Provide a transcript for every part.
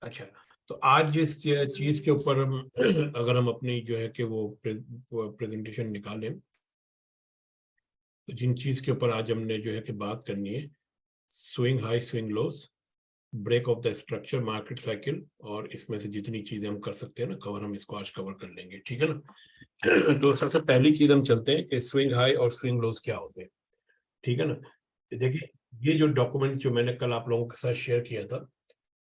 अच्छा, तो आज जिस चीज के ऊपर हम अगर हम अपनी जो है कि वो प्रेजेंटेशन निकालें, तो जिन चीज के ऊपर आज हमने जो है कि बात करनी है, swing high swing lows, break of the structure market cycle, और इसमें से जितनी चीजें हम कर सकते हैं ना कवर, हम इसको आज कवर कर लेंगे, ठीक है ना। तो सबसे पहली चीज हम चलते हैं कि स्विंग हाई और स्विंग लोस क्या होते हैं, ठीक है ना। देखिए, ये जो डॉक्यूमेंट जो मैंने कल आप लोगों के साथ शेयर किया था,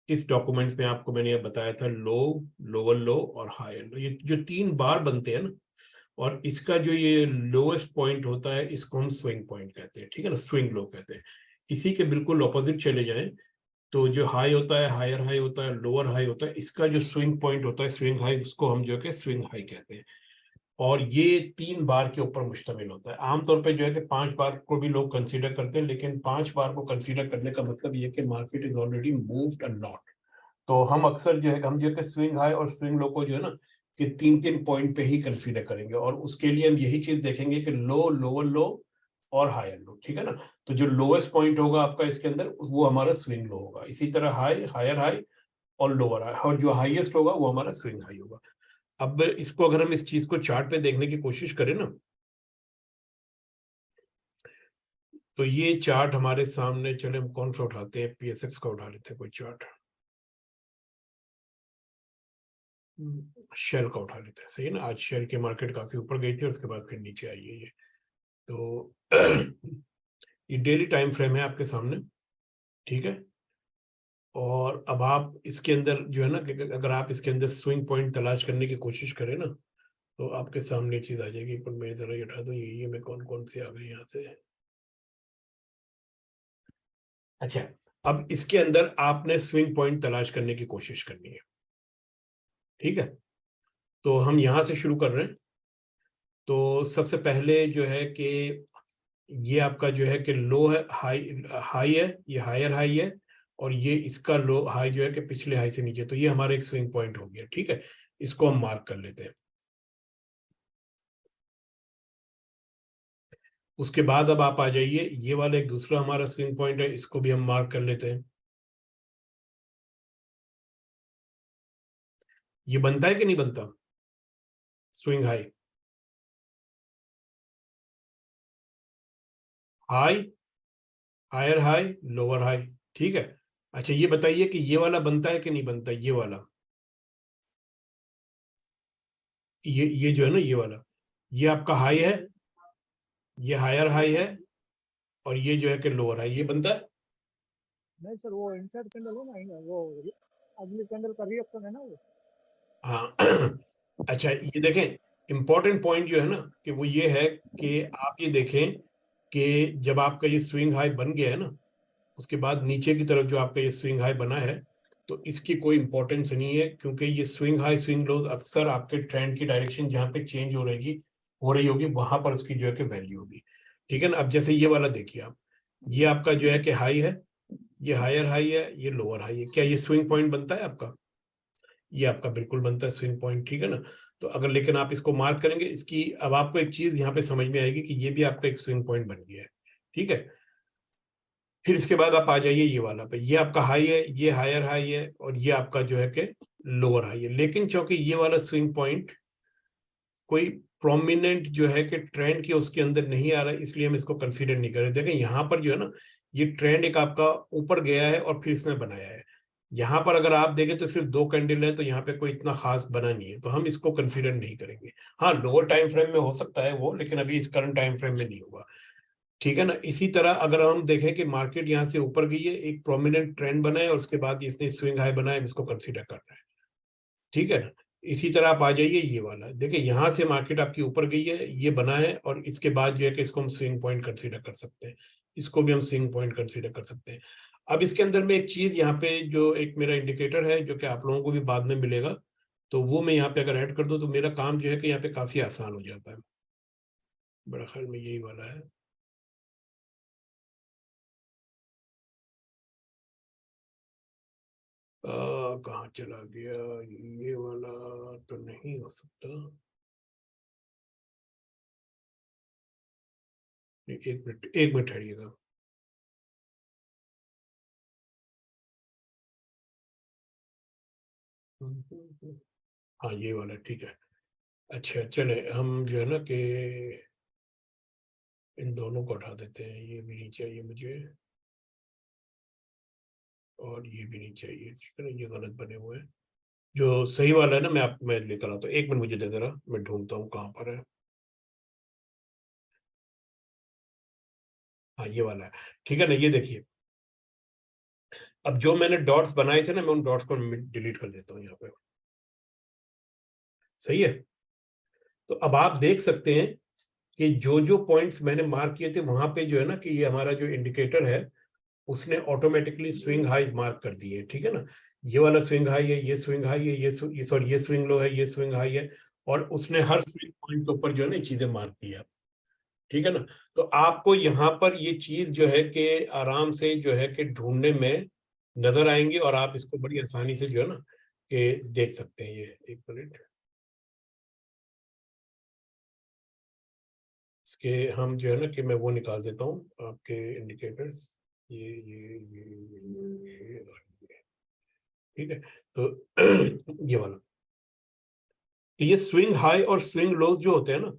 इस डॉक्यूमेंट्स में आपको मैंने ये बताया था लो, लोअर लो और हायर लो, ये जो 3 बार बनते हैं ना, और इसका जो ये लोएस्ट पॉइंट होता है इसको हम स्विंग पॉइंट कहते हैं, ठीक है ना, स्विंग लो कहते हैं। इसी के बिल्कुल ऑपोजिट चले जाएं तो जो हाई होता है, हायर हाई होता है, लोअर हाई होता है, इसका जो स्विंग पॉइंट होता है, स्विंग हाई, उसको हम जो है स्विंग हाई कहते हैं। और ये 3 बार के ऊपर मुश्तमिल होता है। आमतौर पे जो है कि 5 बार को भी लोग कंसीडर करते हैं, लेकिन 5 बार को कंसीडर करने का मतलब ये कि market is already moved a lot. तो हम अक्सर जो है हम जो है स्विंग हाई और स्विंग लो को जो है ना कि 3-3 पॉइंट पे ही कंसीडर करेंगे, और उसके लिए हम यही चीज देखेंगे कि लो, लोअर लो और हायर लो, ठीक है ना। तो जो लोएस्ट पॉइंट होगा आपका इसके अंदर वो हमारा स्विंग लो होगा। इसी तरह हाई, हायर हाई और लोअर हाई, और जो हाईएस्ट होगा वो हमारा स्विंग हाई होगा। अब इसको अगर हम इस चीज को चार्ट पे देखने की कोशिश करें ना, तो ये चार्ट हमारे सामने, चले हम कौन सा उठाते हैं, पीएसएक्स का उठा लेते हैं कोई चार्ट, शेल का उठा लेते हैं, सही है ना। आज शेल की मार्केट काफी ऊपर गई थी, उसके बाद फिर नीचे आई है ये। तो ये डेली टाइम फ्रेम है आपके सामने, ठीक है। और अब आप इसके अंदर जो है ना कि अगर आप इसके अंदर स्विंग पॉइंट तलाश करने की कोशिश करें ना, तो आपके सामने चीज आ जाएगी। पर मैं जरा ये उठा दूं, ये मैं कौन कौन से आ गए यहाँ से। अच्छा, अब इसके अंदर आपने स्विंग पॉइंट तलाश करने की कोशिश करनी है, ठीक है। तो हम यहां से शुरू कर रहे हैं। तो सबसे पहले जो है कि ये आपका जो है कि लो है, हाई हाई है, ये हायर हाई है, और ये इसका लो हाई जो है कि पिछले हाई से नीचे, तो ये हमारा एक स्विंग पॉइंट हो गया, ठीक है। इसको हम मार्क कर लेते हैं। उसके बाद अब आप आ जाइए, ये वाला एक दूसरा हमारा स्विंग पॉइंट है, इसको भी हम मार्क कर लेते हैं। ये बनता है कि नहीं बनता swing high? High, higher high, lower high, ठीक है। अच्छा, ये बताइए कि ये वाला बनता है कि नहीं बनता, ये वाला, ये जो है ना, ये वाला, ये आपका हाई है, ये हायर हाई है, और ये जो है कि लोअर हाई, ये बनता है। नहीं सर, वो इनसाइड कैंडल है ना, वो अगली कैंडल का रिएक्शन है ना वो। हाँ। अच्छा, ये देखें, इंपॉर्टेंट पॉइंट जो है ना कि वो ये है कि आप ये देखें कि जब आपका ये स्विंग हाई बन गया है ना, उसके बाद नीचे की तरफ जो आपका ये स्विंग हाई बना है, तो इसकी कोई इंपॉर्टेंस नहीं है, क्योंकि ये स्विंग हाई स्विंग लो अक्सर आपके ट्रेंड की डायरेक्शन जहाँ पे चेंज हो रही होगी वहां पर उसकी जो है कि वैल्यू होगी, ठीक है ना। अब जैसे ये वाला देखिए आप, ये आपका जो है कि हाई है, ये हायर हाई है, ये लोअर हाई है, क्या ये स्विंग पॉइंट बनता है आपका? ये आपका बिल्कुल बनता है स्विंग पॉइंट, ठीक है ना। तो अगर लेकिन आप इसको मार्क करेंगे, इसकी अब आपको एक चीज यहाँ पे समझ में आएगी कि ये भी आपका एक स्विंग पॉइंट बन गया है, ठीक है। फिर इसके बाद आप आ जाइए ये वाला पे, ये आपका हाई है, ये हायर हाई है, और ये आपका जो है कि लोअर हाई है। लेकिन चूंकि ये वाला स्विंग पॉइंट कोई प्रोमिनेंट जो है कि ट्रेंड के उसके अंदर नहीं आ रहा है, इसलिए हम इसको कंसीडर नहीं कर रहे। देखें यहाँ पर जो है ना, ये ट्रेंड एक आपका ऊपर गया है और फिर इसने बनाया है। यहाँ पर अगर आप देखें तो सिर्फ 2 कैंडल है, तो यहाँ पे कोई इतना खास बना नहीं है, तो हम इसको कंसीडर नहीं करेंगे। हाँ, लोअर टाइम फ्रेम में हो सकता है वो, लेकिन अभी इस करंट टाइम फ्रेम में नहीं होगा, ठीक है ना। इसी तरह अगर हम देखें कि मार्केट यहाँ से ऊपर गई है, एक प्रोमिनेंट ट्रेंड बना है, और उसके बाद इसने स्विंग हाई बनाया, हम इसको कंसीडर कर रहे हैं, ठीक है ना। इसी तरह आप आ जाइए, ये वाला देखिए, यहाँ से मार्केट आपकी ऊपर गई है, ये बना है, और इसके बाद जो है कि इसको हम स्विंग पॉइंट कंसीडर कर सकते हैं, इसको भी हम स्विंग पॉइंट कंसीडर कर सकते हैं। अब इसके अंदर में एक चीज यहाँ पे जो एक मेरा इंडिकेटर है, जो कि आप लोगों को भी बाद में मिलेगा, तो वो मैं यहाँ पे अगर ऐड कर दूं तो मेरा काम जो है कि यहाँ पे काफी आसान हो जाता है। बड़ा ख्याल में यही वाला है। कहाँ चला गया, ये वाला तो नहीं हो सकता। एक मिनट, एक मिनट ठहरिएगा। हाँ ये वाला ठीक है। अच्छा चले हम जो है ना कि इन दोनों को हटा देते हैं, ये भी नहीं चाहिए मुझे और ये भी नहीं चाहिए, ठीक है ना, ये गलत बने हुए हैं। जो सही वाला है ना मैं लेकर आता हूँ, एक मिनट मुझे दे दे रहा, मैं ढूंढता हूँ कहाँ पर है। हाँ ये वाला है, ठीक है ना, ये देखिए। अब जो मैंने डॉट्स बनाए थे ना, मैं उन डॉट्स को डिलीट कर देता हूँ यहाँ पे। सही है। तो अब आप देख सकते हैं कि जो जो पॉइंट्स मैंने मार्क किए थे वहां पे जो है ना कि ये हमारा जो इंडिकेटर है उसने ऑटोमेटिकली स्विंग हाईज मार्क कर दिए, ठीक है ना। ये वाला स्विंग हाई है, ये स्विंग हाई है, ये सॉरी ये स्विंग लो है, ये स्विंग हाई है, और उसने हर स्विंग पॉइंट के ऊपर जो है ना चीजें मार्क की है, ठीक है ना। तो आपको यहाँ पर ये चीज जो है कि आराम से जो है कि ढूंढने में नजर आएंगी और आप इसको बड़ी आसानी से जो है ना कि देख सकते हैं। ये एक मिनट, इसके हम जो है ना कि मैं वो निकाल देता हूँ आपके इंडिकेटर्स, ये और ये, ठीक है। तो ये वाला, ये स्विंग हाई और स्विंग लो जो होते हैं ना,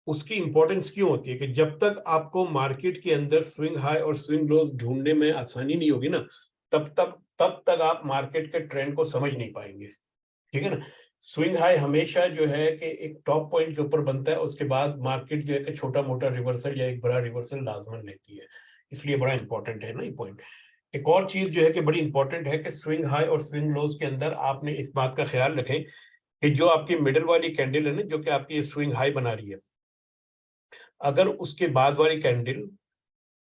उसकी इंपॉर्टेंस क्यों होती है कि जब तक आपको मार्केट के अंदर स्विंग हाई और स्विंग लोज ढूंढने में आसानी नहीं होगी ना, तब तक आप मार्केट के ट्रेंड को समझ नहीं पाएंगे, ठीक है ना। स्विंग हाई हमेशा जो है कि एक टॉप पॉइंट के ऊपर बनता है, उसके बाद मार्केट जो है कि छोटा मोटा रिवर्सल या एक बड़ा रिवर्सल लाजमन लेती है, इसलिए बड़ा इंपॉर्टेंट है ना ये पॉइंट। एक और चीज जो है कि बड़ी इंपॉर्टेंट है कि स्विंग हाई और स्विंग लोज के अंदर आपने इस बात का ख्याल रखें कि जो आपकी मिडिल वाली कैंडल है ना, जो कि आपकी स्विंग हाई बना रही है, अगर उसके बाद वाली कैंडल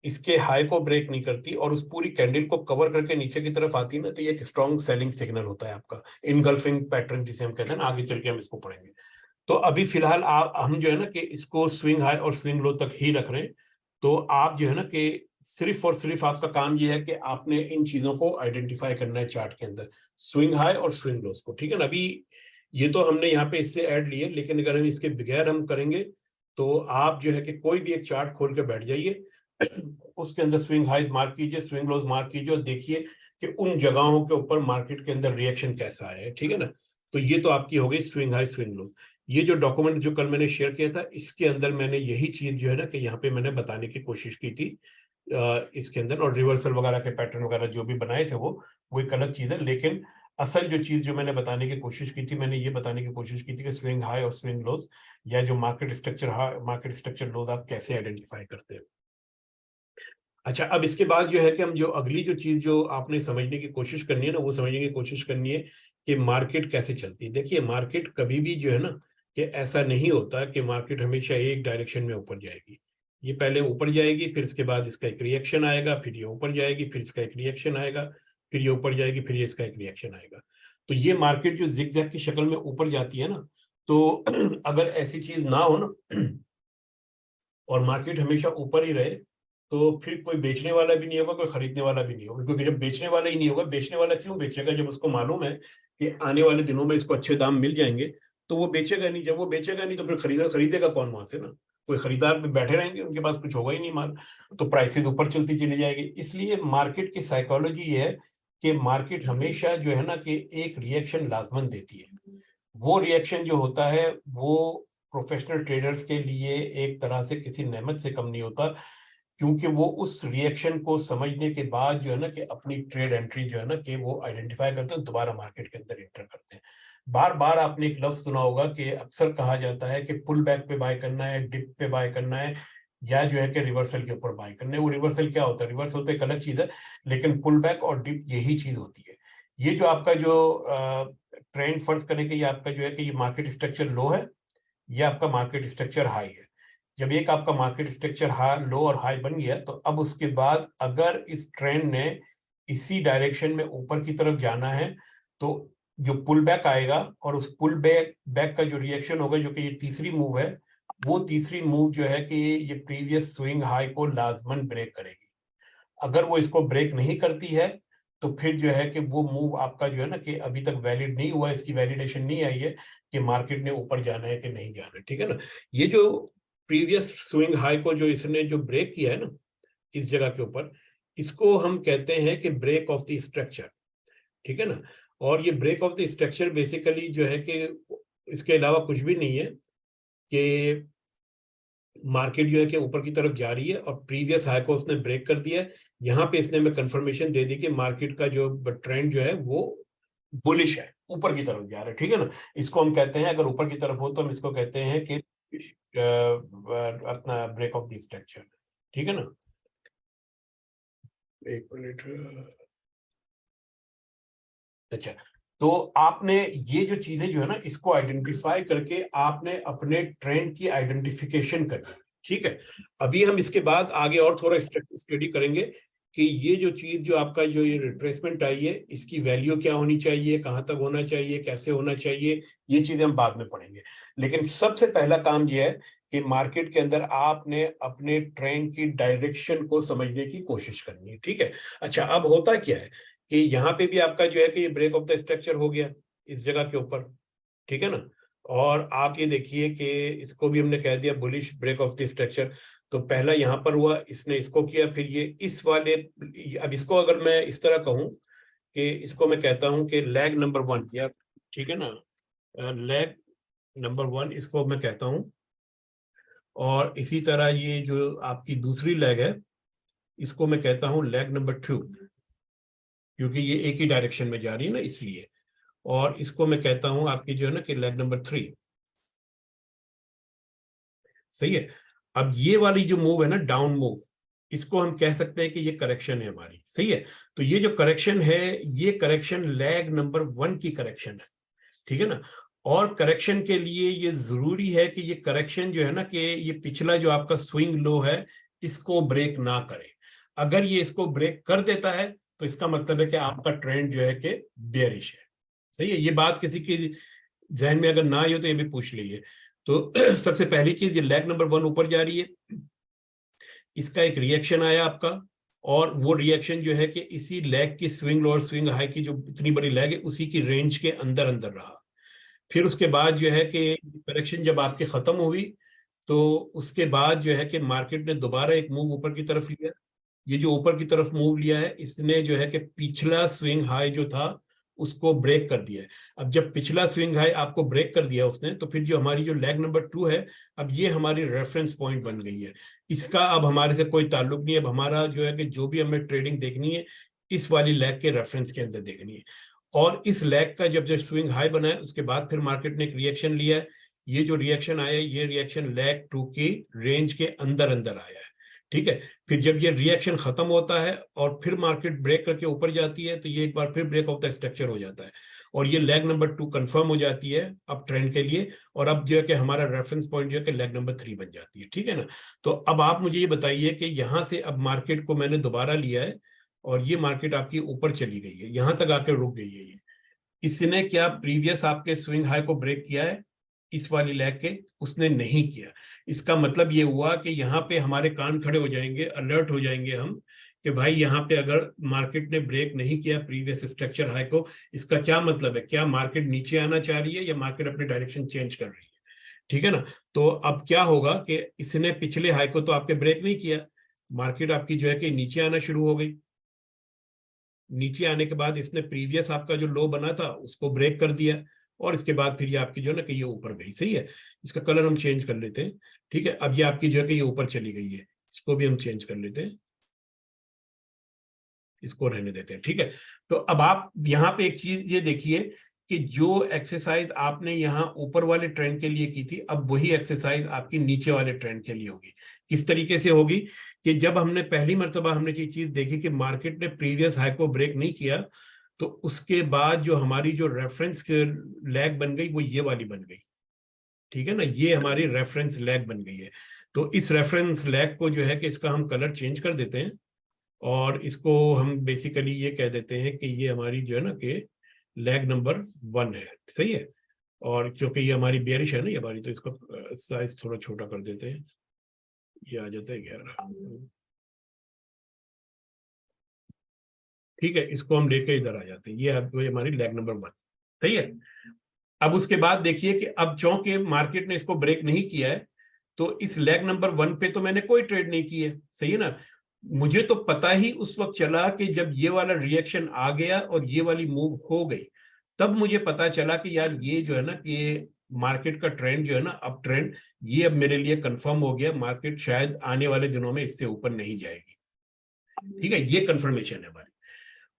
इसके हाई को ब्रेक नहीं करती और उस पूरी कैंडल को कवर करके नीचे की तरफ आती है ना, तो ये एक स्ट्रॉन्ग सेलिंग सिग्नल होता है आपका, इनगल्फिंग पैटर्न जिसे हम कहते हैं ना, आगे चल के हम इसको पढ़ेंगे। तो अभी फिलहाल हम जो है ना कि इसको स्विंग हाई और स्विंग लो तक ही रख रहे हैं। तो आप जो है ना कि सिर्फ और सिर्फ आपका काम ये है कि आपने इन चीजों को आइडेंटिफाई करना है चार्ट के अंदर, स्विंग हाई और स्विंग लोस को, ठीक है ना। अभी ये तो हमने यहाँ पे इससे ऐड लिए, लेकिन अगर हम इसके बगैर हम करेंगे तो आप जो है कि कोई भी एक चार्ट खोल के बैठ जाइए, उसके अंदर स्विंग हाई मार्क कीजिए, स्विंग लोस मार्क कीजिए और देखिए कि उन जगहों के ऊपर मार्केट के अंदर रिएक्शन कैसा आया है, ठीक है ना। तो ये तो आपकी हो गई स्विंग हाई स्विंग लो। ये जो डॉक्यूमेंट जो कल मैंने शेयर किया था, इसके अंदर मैंने यही चीज जो है ना कि यहाँ पे मैंने बताने की कोशिश की थी इसके अंदर, और रिवर्सल वगैरह के पैटर्न वगैरह जो भी बनाए थे वो एक अलग चीज है, लेकिन असल जो चीज जो मैंने बताने की कोशिश की थी, मैंने ये बताने की कोशिश की थी कि स्विंग हाई और स्विंग लोज या जो market structure high market structure lows आप कैसे आइडेंटिफाई करते हैं। अच्छा, अब इसके बाद जो है कि हम जो अगली जो चीज जो आपने समझने की कोशिश करनी है ना, वो समझने की कोशिश करनी है कि मार्केट कैसे चलती है। देखिए मार्केट कभी भी जो है ना कि ऐसा नहीं होता कि मार्केट हमेशा एक डायरेक्शन में ऊपर जाएगी। ये पहले ऊपर जाएगी, फिर इसके बाद इसका एक रिएक्शन आएगा, फिर ये ऊपर जाएगी, फिर इसका एक रिएक्शन आएगा, फिर ये ऊपर जाएगी, फिर ये इसका एक रिएक्शन आएगा। तो ये मार्केट जो जिगजैग की शक्ल में ऊपर जाती है ना, तो अगर ऐसी चीज ना हो ना और मार्केट हमेशा ऊपर ही रहे, तो फिर कोई बेचने वाला भी नहीं होगा, कोई खरीदने वाला भी नहीं होगा, क्योंकि जब बेचने वाला ही नहीं होगा, बेचने वाला क्यों बेचेगा जब उसको मालूम है कि आने वाले दिनों में इसको अच्छे दाम मिल जाएंगे, तो वो बेचेगा नहीं। जब वो बेचेगा नहीं तो फिर खरीदेगा कौन वहां से ना, कोई खरीदार भी बैठे रहेंगे, उनके पास कुछ होगा ही नहीं माल, तो प्राइसेस ऊपर चलती चली जाएगी। इसलिए मार्केट की साइकोलॉजी ये है कि मार्केट हमेशा जो है ना कि एक रिएक्शन लाजमन देती है। वो रिएक्शन जो होता है वो प्रोफेशनल ट्रेडर्स के लिए एक तरह से किसी नेमत से कम नहीं होता, क्योंकि वो उस रिएक्शन को समझने के बाद जो है ना कि अपनी ट्रेड एंट्री जो है ना कि वो आइडेंटिफाई करते हैं, दोबारा मार्केट के अंदर एंटर करते हैं। बार बार आपने एक लफ्ज सुना होगा कि अक्सर कहा जाता है कि पुल बैक पे बाय करना है, डिप पे बाय करना है, या जो है कि रिवर्सल के ऊपर बाय करना है। वो रिवर्सल क्या होता है? रिवर्सल तो एक अलग चीज है, लेकिन पुल बैक और डिप यही चीज होती है। ये जो आपका जो ट्रेंड फर्ज करने के, ये आपका जो है कि ये मार्केट स्ट्रक्चर लो है, ये आपका मार्केट स्ट्रक्चर हाई है। जब एक आपका मार्केट स्ट्रक्चर हाई लो और हाई बन गया, तो अब उसके बाद अगर इस ट्रेंड ने इसी डायरेक्शन में ऊपर की तरफ जाना है, तो जो पुल बैक आएगा और उस पुल बैक का जो रिएक्शन होगा, जो कि ये तीसरी मूव है, वो तीसरी मूव जो है कि ये प्रीवियस स्विंग हाई को लाजमन ब्रेक करेगी। अगर वो इसको ब्रेक नहीं करती है, तो फिर जो है कि वो मूव आपका जो है ना कि अभी तक वैलिड नहीं हुआ, इसकी वैलिडेशन नहीं आई है कि मार्केट ने ऊपर जाना है कि नहीं जाना है, ठीक है ना। ये जो प्रीवियस स्विंग हाई को जो इसने जो ब्रेक किया है ना इस जगह के ऊपर, इसको हम कहते हैं कि ब्रेक ऑफ द स्ट्रक्चर, ठीक है ना। और ये break of the structure basically जो है कि इसके अलावा कुछ भी नहीं है कि मार्केट जो है कि ऊपर की तरफ जा रही है और प्रीवियस हाई को उसने ब्रेक कर दिया है। यहाँ पे इसने हमें कंफर्मेशन दे दी कि मार्केट का जो ट्रेंड जो है वो बुलिश है, ऊपर की तरफ जा रहा है, ठीक है ना। इसको हम कहते हैं, अगर ऊपर की तरफ हो तो हम इसको कहते हैं कि अपना ब्रेक ऑफ द स्ट्रक्चर, ठीक है ना। एक मिनट। अच्छा, तो आपने ये जो चीजें जो है ना, इसको आइडेंटिफाई करके आपने अपने ट्रेंड की आइडेंटिफिकेशन करनी, ठीक है। अभी हम इसके बाद आगे और थोड़ा स्टडी करेंगे कि ये जो चीज जो आपका जो ये रिट्रेसमेंट आई है, इसकी वैल्यू क्या होनी चाहिए, कहां तक होना चाहिए, कैसे होना चाहिए, ये चीजें हम बाद में पढ़ेंगे। लेकिन सबसे पहला काम ये है कि मार्केट के अंदर आपने अपने ट्रेंड की डायरेक्शन को समझने की कोशिश करनी है, ठीक है। अच्छा, अब होता क्या है कि यहाँ पे भी आपका जो है कि ये ब्रेक ऑफ द स्ट्रक्चर हो गया इस जगह के ऊपर, ठीक है ना। और आप ये देखिए कि इसको भी हमने कह दिया bullish break of the structure. तो पहला यहाँ पर हुआ, इसने इसको किया, फिर ये इस वाले, अब इसको अगर मैं इस तरह कहूँ कि इसको मैं कहता हूँ कि लेग नंबर 1 किया, ठीक है ना, लेग नंबर 1 इसको मैं कहता हूँ। और इसी तरह ये जो आपकी दूसरी लेग है, इसको मैं कहता हूँ लेग नंबर 2, क्योंकि ये एक ही डायरेक्शन में जा रही है ना, इसलिए। और इसको मैं कहता हूं आपकी जो है ना कि लेग नंबर 3, सही है। अब ये वाली जो मूव है ना, डाउन मूव, इसको हम कह सकते हैं कि ये करेक्शन है हमारी, सही है। तो ये जो करेक्शन है, ये करेक्शन लेग नंबर 1 की करेक्शन है, ठीक है ना। और करेक्शन के लिए ये जरूरी है कि ये करेक्शन जो है ना कि ये पिछला जो आपका स्विंग लो है, इसको ब्रेक ना करे। अगर ये इसको ब्रेक कर देता है तो इसका मतलब है कि आपका ट्रेंड जो है कि बेयरिश है, सही है। ये बात किसी की जहन में अगर ना आई हो तो ये भी पूछ लीजिए। तो सबसे पहली चीज, ये लेग नंबर 1 ऊपर जा रही है, इसका एक रिएक्शन आया आपका, और वो रिएक्शन जो है कि इसी लेग की स्विंग लो और स्विंग हाई की जो इतनी बड़ी लेग है उसी की रेंज के अंदर अंदर रहा। फिर उसके बाद जो है कि करेक्शन जब आपकी खत्म हुई, तो उसके बाद जो है कि मार्केट ने दोबारा एक मूव ऊपर की तरफ लिया। ये जो ऊपर की तरफ मूव लिया है, इसने जो है कि पिछला स्विंग हाई जो था उसको ब्रेक कर दिया है। अब जब पिछला स्विंग हाई आपको ब्रेक कर दिया उसने, तो फिर जो हमारी जो लेग नंबर 2 है, अब ये हमारी रेफरेंस पॉइंट बन गई है। इसका अब हमारे से कोई ताल्लुक नहीं है। अब हमारा जो है कि जो भी हमें ट्रेडिंग देखनी है, इस वाली लेग के रेफरेंस के अंदर देखनी है। और इस लेग का जब जब स्विंग हाई बना है, उसके बाद फिर मार्केट ने एक रिएक्शन लिया है। ये जो रिएक्शन आया, ये रिएक्शन लेग 2 की रेंज के अंदर अंदर आया है, ठीक है। फिर जब ये रिएक्शन खत्म होता है और फिर मार्केट ब्रेक करके ऊपर जाती है, तो ये एक बार फिर ब्रेक ऑफ द स्ट्रक्चर हो जाता है, और ये लेग नंबर 2 कंफर्म हो जाती है अब ट्रेंड के लिए। और अब जो है कि हमारा रेफरेंस पॉइंट जो है कि लेग नंबर 3 बन जाती है, ठीक है ना। तो अब आप मुझे ये बताइए कि यहां से अब मार्केट को मैंने दोबारा लिया है और ये मार्केट आपकी ऊपर चली गई है, यहां तक आकर रुक गई है ये। इसने क्या प्रीवियस आपके स्विंग हाई को ब्रेक किया है इस वाली लेग के? उसने नहीं किया। इसका मतलब ये हुआ कि यहाँ पे हमारे कान खड़े हो जाएंगे, अलर्ट हो जाएंगे हम कि भाई यहाँ पे अगर मार्केट ने ब्रेक नहीं किया प्रीवियस स्ट्रक्चर हाई को, इसका क्या मतलब है? क्या मार्केट नीचे आना चाह रही है या मार्केट अपनी डायरेक्शन चेंज कर रही है, ठीक है ना। तो अब क्या होगा कि इसने पिछले हाई को तो आपके ब्रेक नहीं किया, मार्केट आपकी जो है कि नीचे आना शुरू हो गई। नीचे आने के बाद इसने प्रीवियस आपका जो लो बना था उसको ब्रेक कर दिया, और इसके बाद फिर ये आपकी जो है ना कि ये ऊपर गई, सही है। इसका कलर हम चेंज कर लेते हैं, ठीक है। अब ये आपकी जो है कि ये ऊपर चली गई है, इसको भी हम चेंज कर लेते हैं, इसको रहने देते हैं, ठीक है। तो अब आप यहाँ पे एक चीज ये देखिए कि जो एक्सरसाइज आपने यहाँ ऊपर वाले ट्रेंड के लिए की थी, अब वही एक्सरसाइज आपकी नीचे वाले ट्रेंड के लिए होगी। किस तरीके से होगी कि जब हमने पहली मर्तबा हमने ये चीज देखी कि मार्केट ने प्रीवियस हाई को ब्रेक नहीं किया, तो उसके बाद जो हमारी जो रेफरेंस लैग बन गई वो ये वाली बन गई, ठीक है ना। ये हमारी रेफरेंस लैग बन गई है। तो इस रेफरेंस लैग को जो है कि इसका हम कलर चेंज कर देते हैं, और इसको हम बेसिकली ये कह देते हैं कि ये हमारी जो है ना कि लेग नंबर 1 है, सही है। और क्योंकि ये हमारी बेयरिश है ना ये हमारी, तो इसका साइज थोड़ा छोटा कर देते हैं, ये आ जाता है 11, ठीक है। इसको हम लेके इधर आ जाते हैं, ये हमारी लेग नंबर 1, सही है। अब उसके बाद देखिए कि अब चूंकि मार्केट ने इसको ब्रेक नहीं किया है, तो इस लेग नंबर 1 पे तो मैंने कोई ट्रेड नहीं की है, सही है ना। मुझे तो पता ही उस वक्त चला कि जब ये वाला रिएक्शन आ गया और ये वाली मूव हो गई, तब मुझे पता चला कि यार ये जो है ना कि मार्केट का ट्रेंड जो है ना, अप ट्रेंड, ये अब मेरे लिए कंफर्म हो गया, मार्केट शायद आने वाले दिनों में इससे ऊपर नहीं जाएगी। ठीक है, ये कंफर्मेशन है हमारी।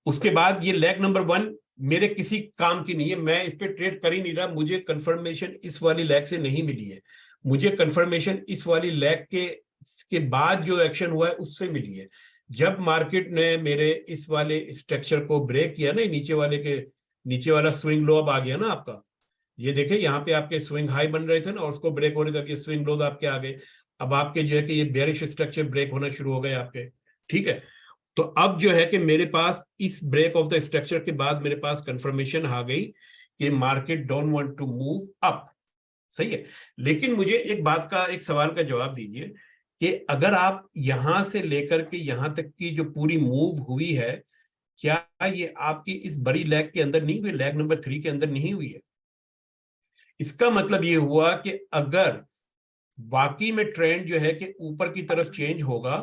उसके बाद ये लेग नंबर 1 मेरे किसी काम की नहीं है, मैं इस पे ट्रेड कर ही नहीं रहा, मुझे कंफर्मेशन इस वाली लेग से नहीं मिली है, मुझे कंफर्मेशन इस वाली लेग के बाद जो एक्शन हुआ है उससे मिली है। जब मार्केट ने मेरे इस वाले स्ट्रक्चर को ब्रेक किया ना, नीचे वाला स्विंग लो अब आ गया ना आपका, ये देखे यहाँ पे आपके स्विंग हाई बन रहे थे ना और उसको ब्रेक हो रहे थे, अब ये स्विंग लो आपके आ गए, अब आपके जो है कि ये बेयरिश स्ट्रक्चर ब्रेक होना शुरू हो गए आपके। ठीक है, तो अब जो है कि मेरे पास इस ब्रेक ऑफ द स्ट्रक्चर के बाद मेरे पास कंफर्मेशन आ गई कि market don't want to move up. सही है, लेकिन मुझे एक बात का, एक सवाल का जवाब दीजिए कि अगर आप यहां से लेकर के यहां तक की जो पूरी मूव हुई है, क्या ये आपकी इस बड़ी लेग के अंदर नहीं हुई, लेग नंबर 3 के अंदर नहीं हुई है? इसका मतलब ये हुआ कि अगर वाकई में ट्रेंड जो है कि ऊपर की तरफ चेंज होगा,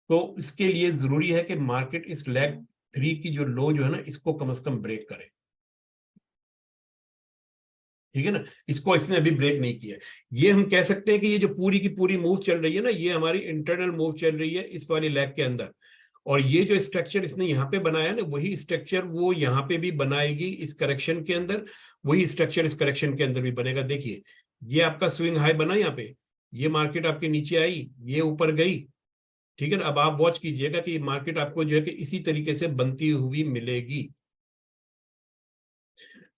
तो इसके लिए जरूरी है कि मार्केट इस लेग 3 की जो लो जो है ना, इसको कम से कम ब्रेक करे। ठीक है ना, इसको इसने अभी ब्रेक नहीं किया। ये हम कह सकते हैं कि ये जो पूरी की पूरी मूव चल रही है ना, ये हमारी इंटरनल मूव चल रही है इस वाली लेग के अंदर, और ये जो स्ट्रक्चर इसने यहाँ पे बनाया ना, वही स्ट्रक्चर वो यहाँ पे भी बनाएगी इस करेक्शन के अंदर, वही स्ट्रक्चर इस करेक्शन के अंदर भी बनेगा। देखिए, ये आपका स्विंग हाई बना यहाँ पे, ये मार्केट आपके नीचे आई, ये ऊपर गई। ठीक है ना, अब आप वॉच कीजिएगा कि मार्केट आपको जो है कि इसी तरीके से बनती हुई मिलेगी।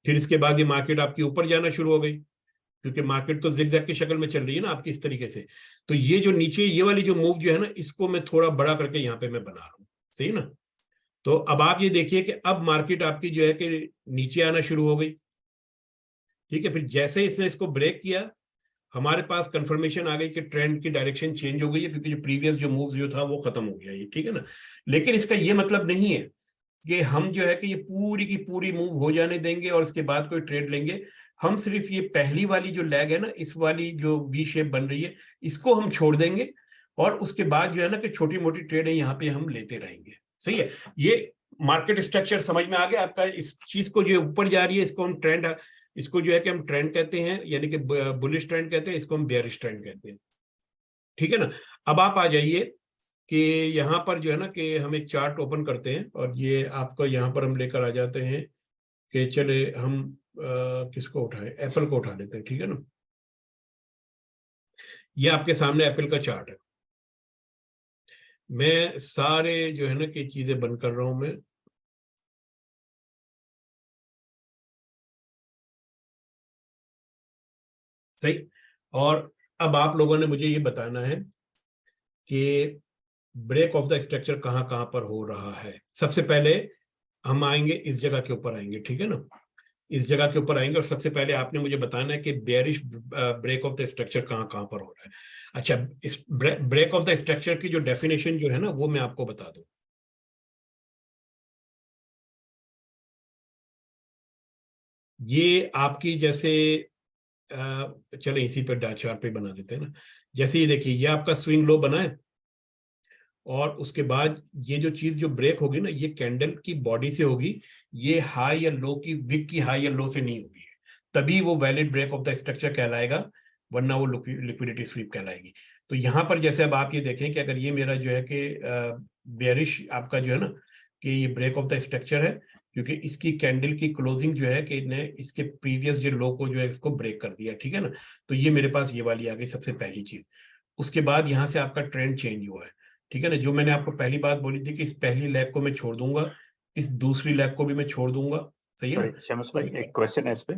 फिर इसके बाद ये मार्केट आपकी ऊपर जाना शुरू हो गई, क्योंकि मार्केट तो जिगजैग की शक्ल में चल रही है ना आपकी इस तरीके से। तो ये जो नीचे ये वाली जो मूव जो है ना, इसको मैं थोड़ा बड़ा करके यहाँ पे मैं बना रहा हूँ। सही ना, तो अब आप ये देखिए कि अब मार्केट आपकी जो है कि नीचे आना शुरू हो गई। ठीक है, फिर जैसे इसने इसको ब्रेक किया, हमारे पास कंफर्मेशन आ गई कि ट्रेंड की डायरेक्शन चेंज हो गई है, क्योंकि जो प्रीवियस जो मूव जो था वो खत्म हो गया ये। ठीक है ना, लेकिन इसका ये मतलब नहीं है कि हम जो है कि ये पूरी की पूरी मूव हो जाने देंगे और इसके बाद कोई ट्रेड लेंगे। हम सिर्फ ये पहली वाली जो लेग है ना, इस वाली जो वी शेप बन रही है, इसको हम छोड़ देंगे, और उसके बाद जो है ना कि छोटी मोटी ट्रेड है यहाँ पे हम लेते रहेंगे। सही है, ये मार्केट स्ट्रक्चर समझ में आ गया आपका? इस चीज को जो ऊपर जा रही है इसको हम ट्रेंड, इसको जो है कि हम ट्रेंड कहते हैं, यानी कि बुलिश ट्रेंड कहते हैं, इसको हम बेयरिश ट्रेंड कहते हैं। ठीक है ना, अब आप आ जाइए कि यहाँ पर जो है ना कि हम एक चार्ट ओपन करते हैं, और ये आपका यहाँ पर हम लेकर आ जाते हैं कि चले हम किसको उठाएं, एप्पल को उठा लेते हैं। ठीक है ना, ये आपके सामने एप्पल का चार्ट है। मैं सारे जो है ना कि चीजें बंद कर रहा हूं मैं। सही, और अब आप लोगों ने मुझे ये बताना है कि ब्रेक ऑफ द स्ट्रक्चर कहाँ कहाँ पर हो रहा है। सबसे पहले हम आएंगे इस जगह के ऊपर आएंगे। ठीक है ना, इस जगह के ऊपर आएंगे, और सबसे पहले आपने मुझे बताना है कि bearish break of the structure कहाँ कहाँ पर हो रहा है। अच्छा, इस ब्रेक ऑफ द स्ट्रक्चर की जो डेफिनेशन जो है ना, वो मैं आपको बता दूं। ये आपकी जैसे चले इसी पर चार्ट पे बना देते हैं ना। जैसे ये देखिए, ये आपका स्विंग लो बना है, और उसके बाद ये जो चीज जो ब्रेक होगी ना, ये कैंडल की बॉडी से होगी, ये हाई या लो की, विक की हाई या लो से नहीं होगी, तभी वो valid break of the structure कहलाएगा, वरना वो लिक्विडिटी स्वीप कहलाएगी। तो यहाँ पर जैसे अब आप ये देखें कि अगर ये मेरा जो है कि बेयरिश आपका जो है ना कि ये ब्रेक ऑफ द स्ट्रक्चर है, क्योंकि इसकी कैंडल की क्लोजिंग जो है कि ने इसके प्रीवियस जो लो को जो है इसको ब्रेक कर दिया। ठीक है ना, तो ये मेरे पास ये वाली आ गई सबसे पहली चीज। उसके बाद यहाँ से आपका ट्रेंड चेंज हुआ है। ठीक है ना, जो मैंने आपको पहली बात बोली थी कि इस पहली लेग को मैं छोड़ दूंगा, इस दूसरी लेग को भी मैं छोड़ दूंगा। सही है ना? शम्स भाई, एक क्वेश्चन है इस पे।